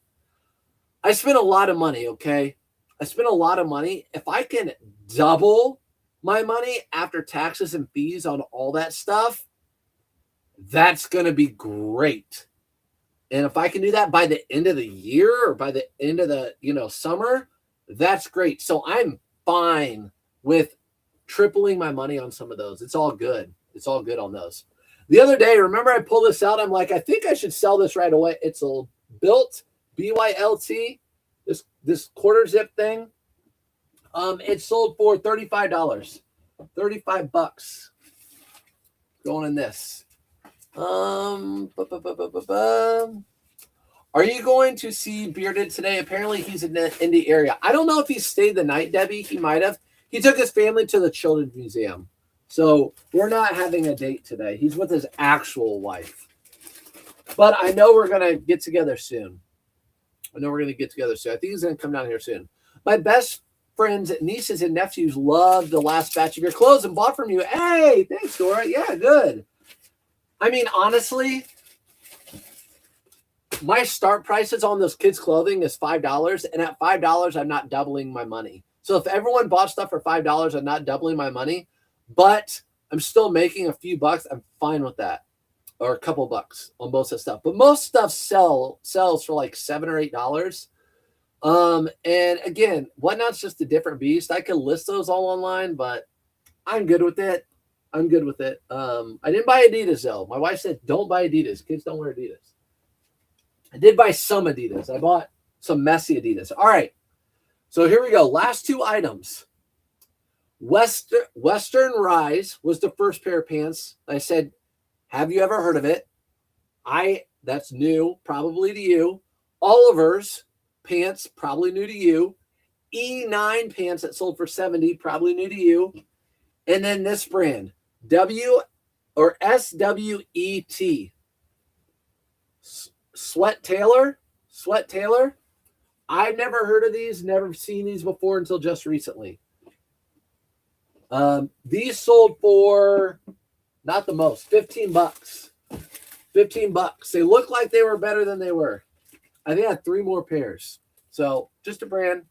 a lot of money, okay? I spent a lot of money. If I can double my money after taxes and fees on all that stuff, that's going to be great. And if I can do that by the end of the year or by the end of the, summer, that's great. So I'm fine with tripling my money on some of those. It's all good. It's all good on those. The other day, remember I pulled this out. I'm like, I think I should sell this right away. It's a Built, BYLT, this quarter zip thing. It sold for $35. $35 going in this. Are you going to see Bearded today? Apparently he's in the Indy area. I don't know if he stayed the night, Debbie. He might have. He took his family to the Children's Museum. So we're not having a date today. He's with his actual wife. But I know we're going to get together soon. I think he's going to come down here soon. My best friends, nieces, and nephews loved the last batch of your clothes and bought from you. Hey, thanks, Dora. Yeah, good. I mean, honestly, my start prices on those kids' clothing is $5. And at $5, I'm not doubling my money. So if everyone bought stuff for $5, I'm not doubling my money. But I'm still making a few bucks. I'm fine with that. Or a couple bucks on most of the stuff. But most stuff sells for like $7 or $8. And again, Whatnot's just a different beast. I could list those all online, but I'm good with it. I didn't buy Adidas though. My wife said, don't buy Adidas. Kids don't wear Adidas. I did buy some Adidas. I bought some messy Adidas. All right. So here we go. Last two items. Western Rise was the first pair of pants. I said, have you ever heard of it? That's new, probably to you. Oliver's pants, probably new to you. E9 pants that sold for $70, probably new to you. And then this brand, SWET. Sweat Taylor. I've never heard of these, never seen these before until just recently. These sold for not the most, $15. $15. They look like they were better than they were. I think I had 3 more pairs. So just a brand.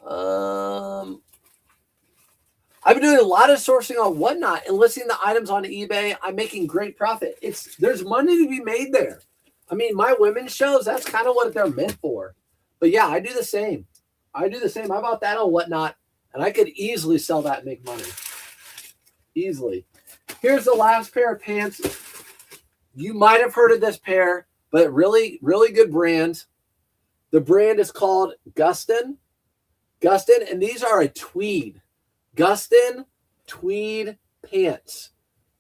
I've been doing a lot of sourcing on Whatnot and listing the items on eBay. I'm making great profit. There's money to be made there. I mean, my women's shows, that's kind of what they're meant for. But yeah, I do the same. I bought that on Whatnot, and I could easily sell that and make money. Easily. Here's the last pair of pants. You might have heard of this pair, but really, really good brand. The brand is called Gustin. Gustin, and these are a tweed. Gustin tweed pants.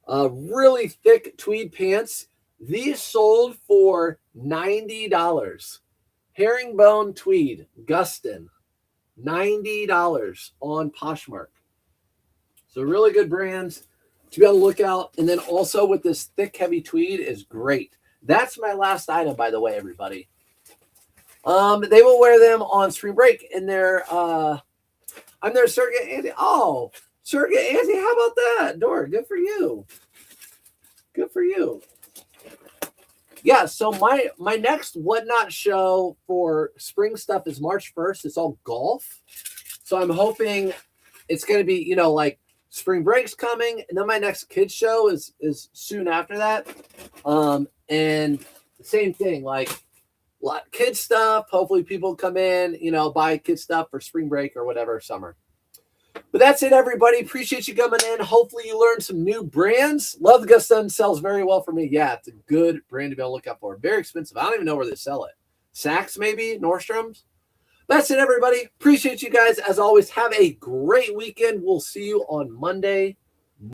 Really thick tweed pants. These sold for $90. Herringbone tweed, Gustin. $90 on Poshmark. So really good brands to be on the lookout. And then also with this thick, heavy tweed is great. That's my last item, by the way, everybody. They will wear them on spring break in their I'm their surrogate auntie. Oh, surrogate auntie, how about that? Dora, good for you. Good for you. Yeah, so my next Whatnot show for spring stuff is March 1st. It's all golf. So I'm hoping it's going to be, like spring break's coming. And then my next kids show is soon after that. And same thing, like a lot of kids stuff. Hopefully people come in, buy kids stuff for spring break or whatever, summer. But that's it, everybody. Appreciate you coming in. Hopefully you learned some new brands. Love the Gustin, sells very well for me. Yeah, it's a good brand to be able to look up for. Very expensive. I don't even know where they sell it. Saks, maybe? Nordstrom's? That's it, everybody. Appreciate you guys. As always, have a great weekend. We'll see you on Monday.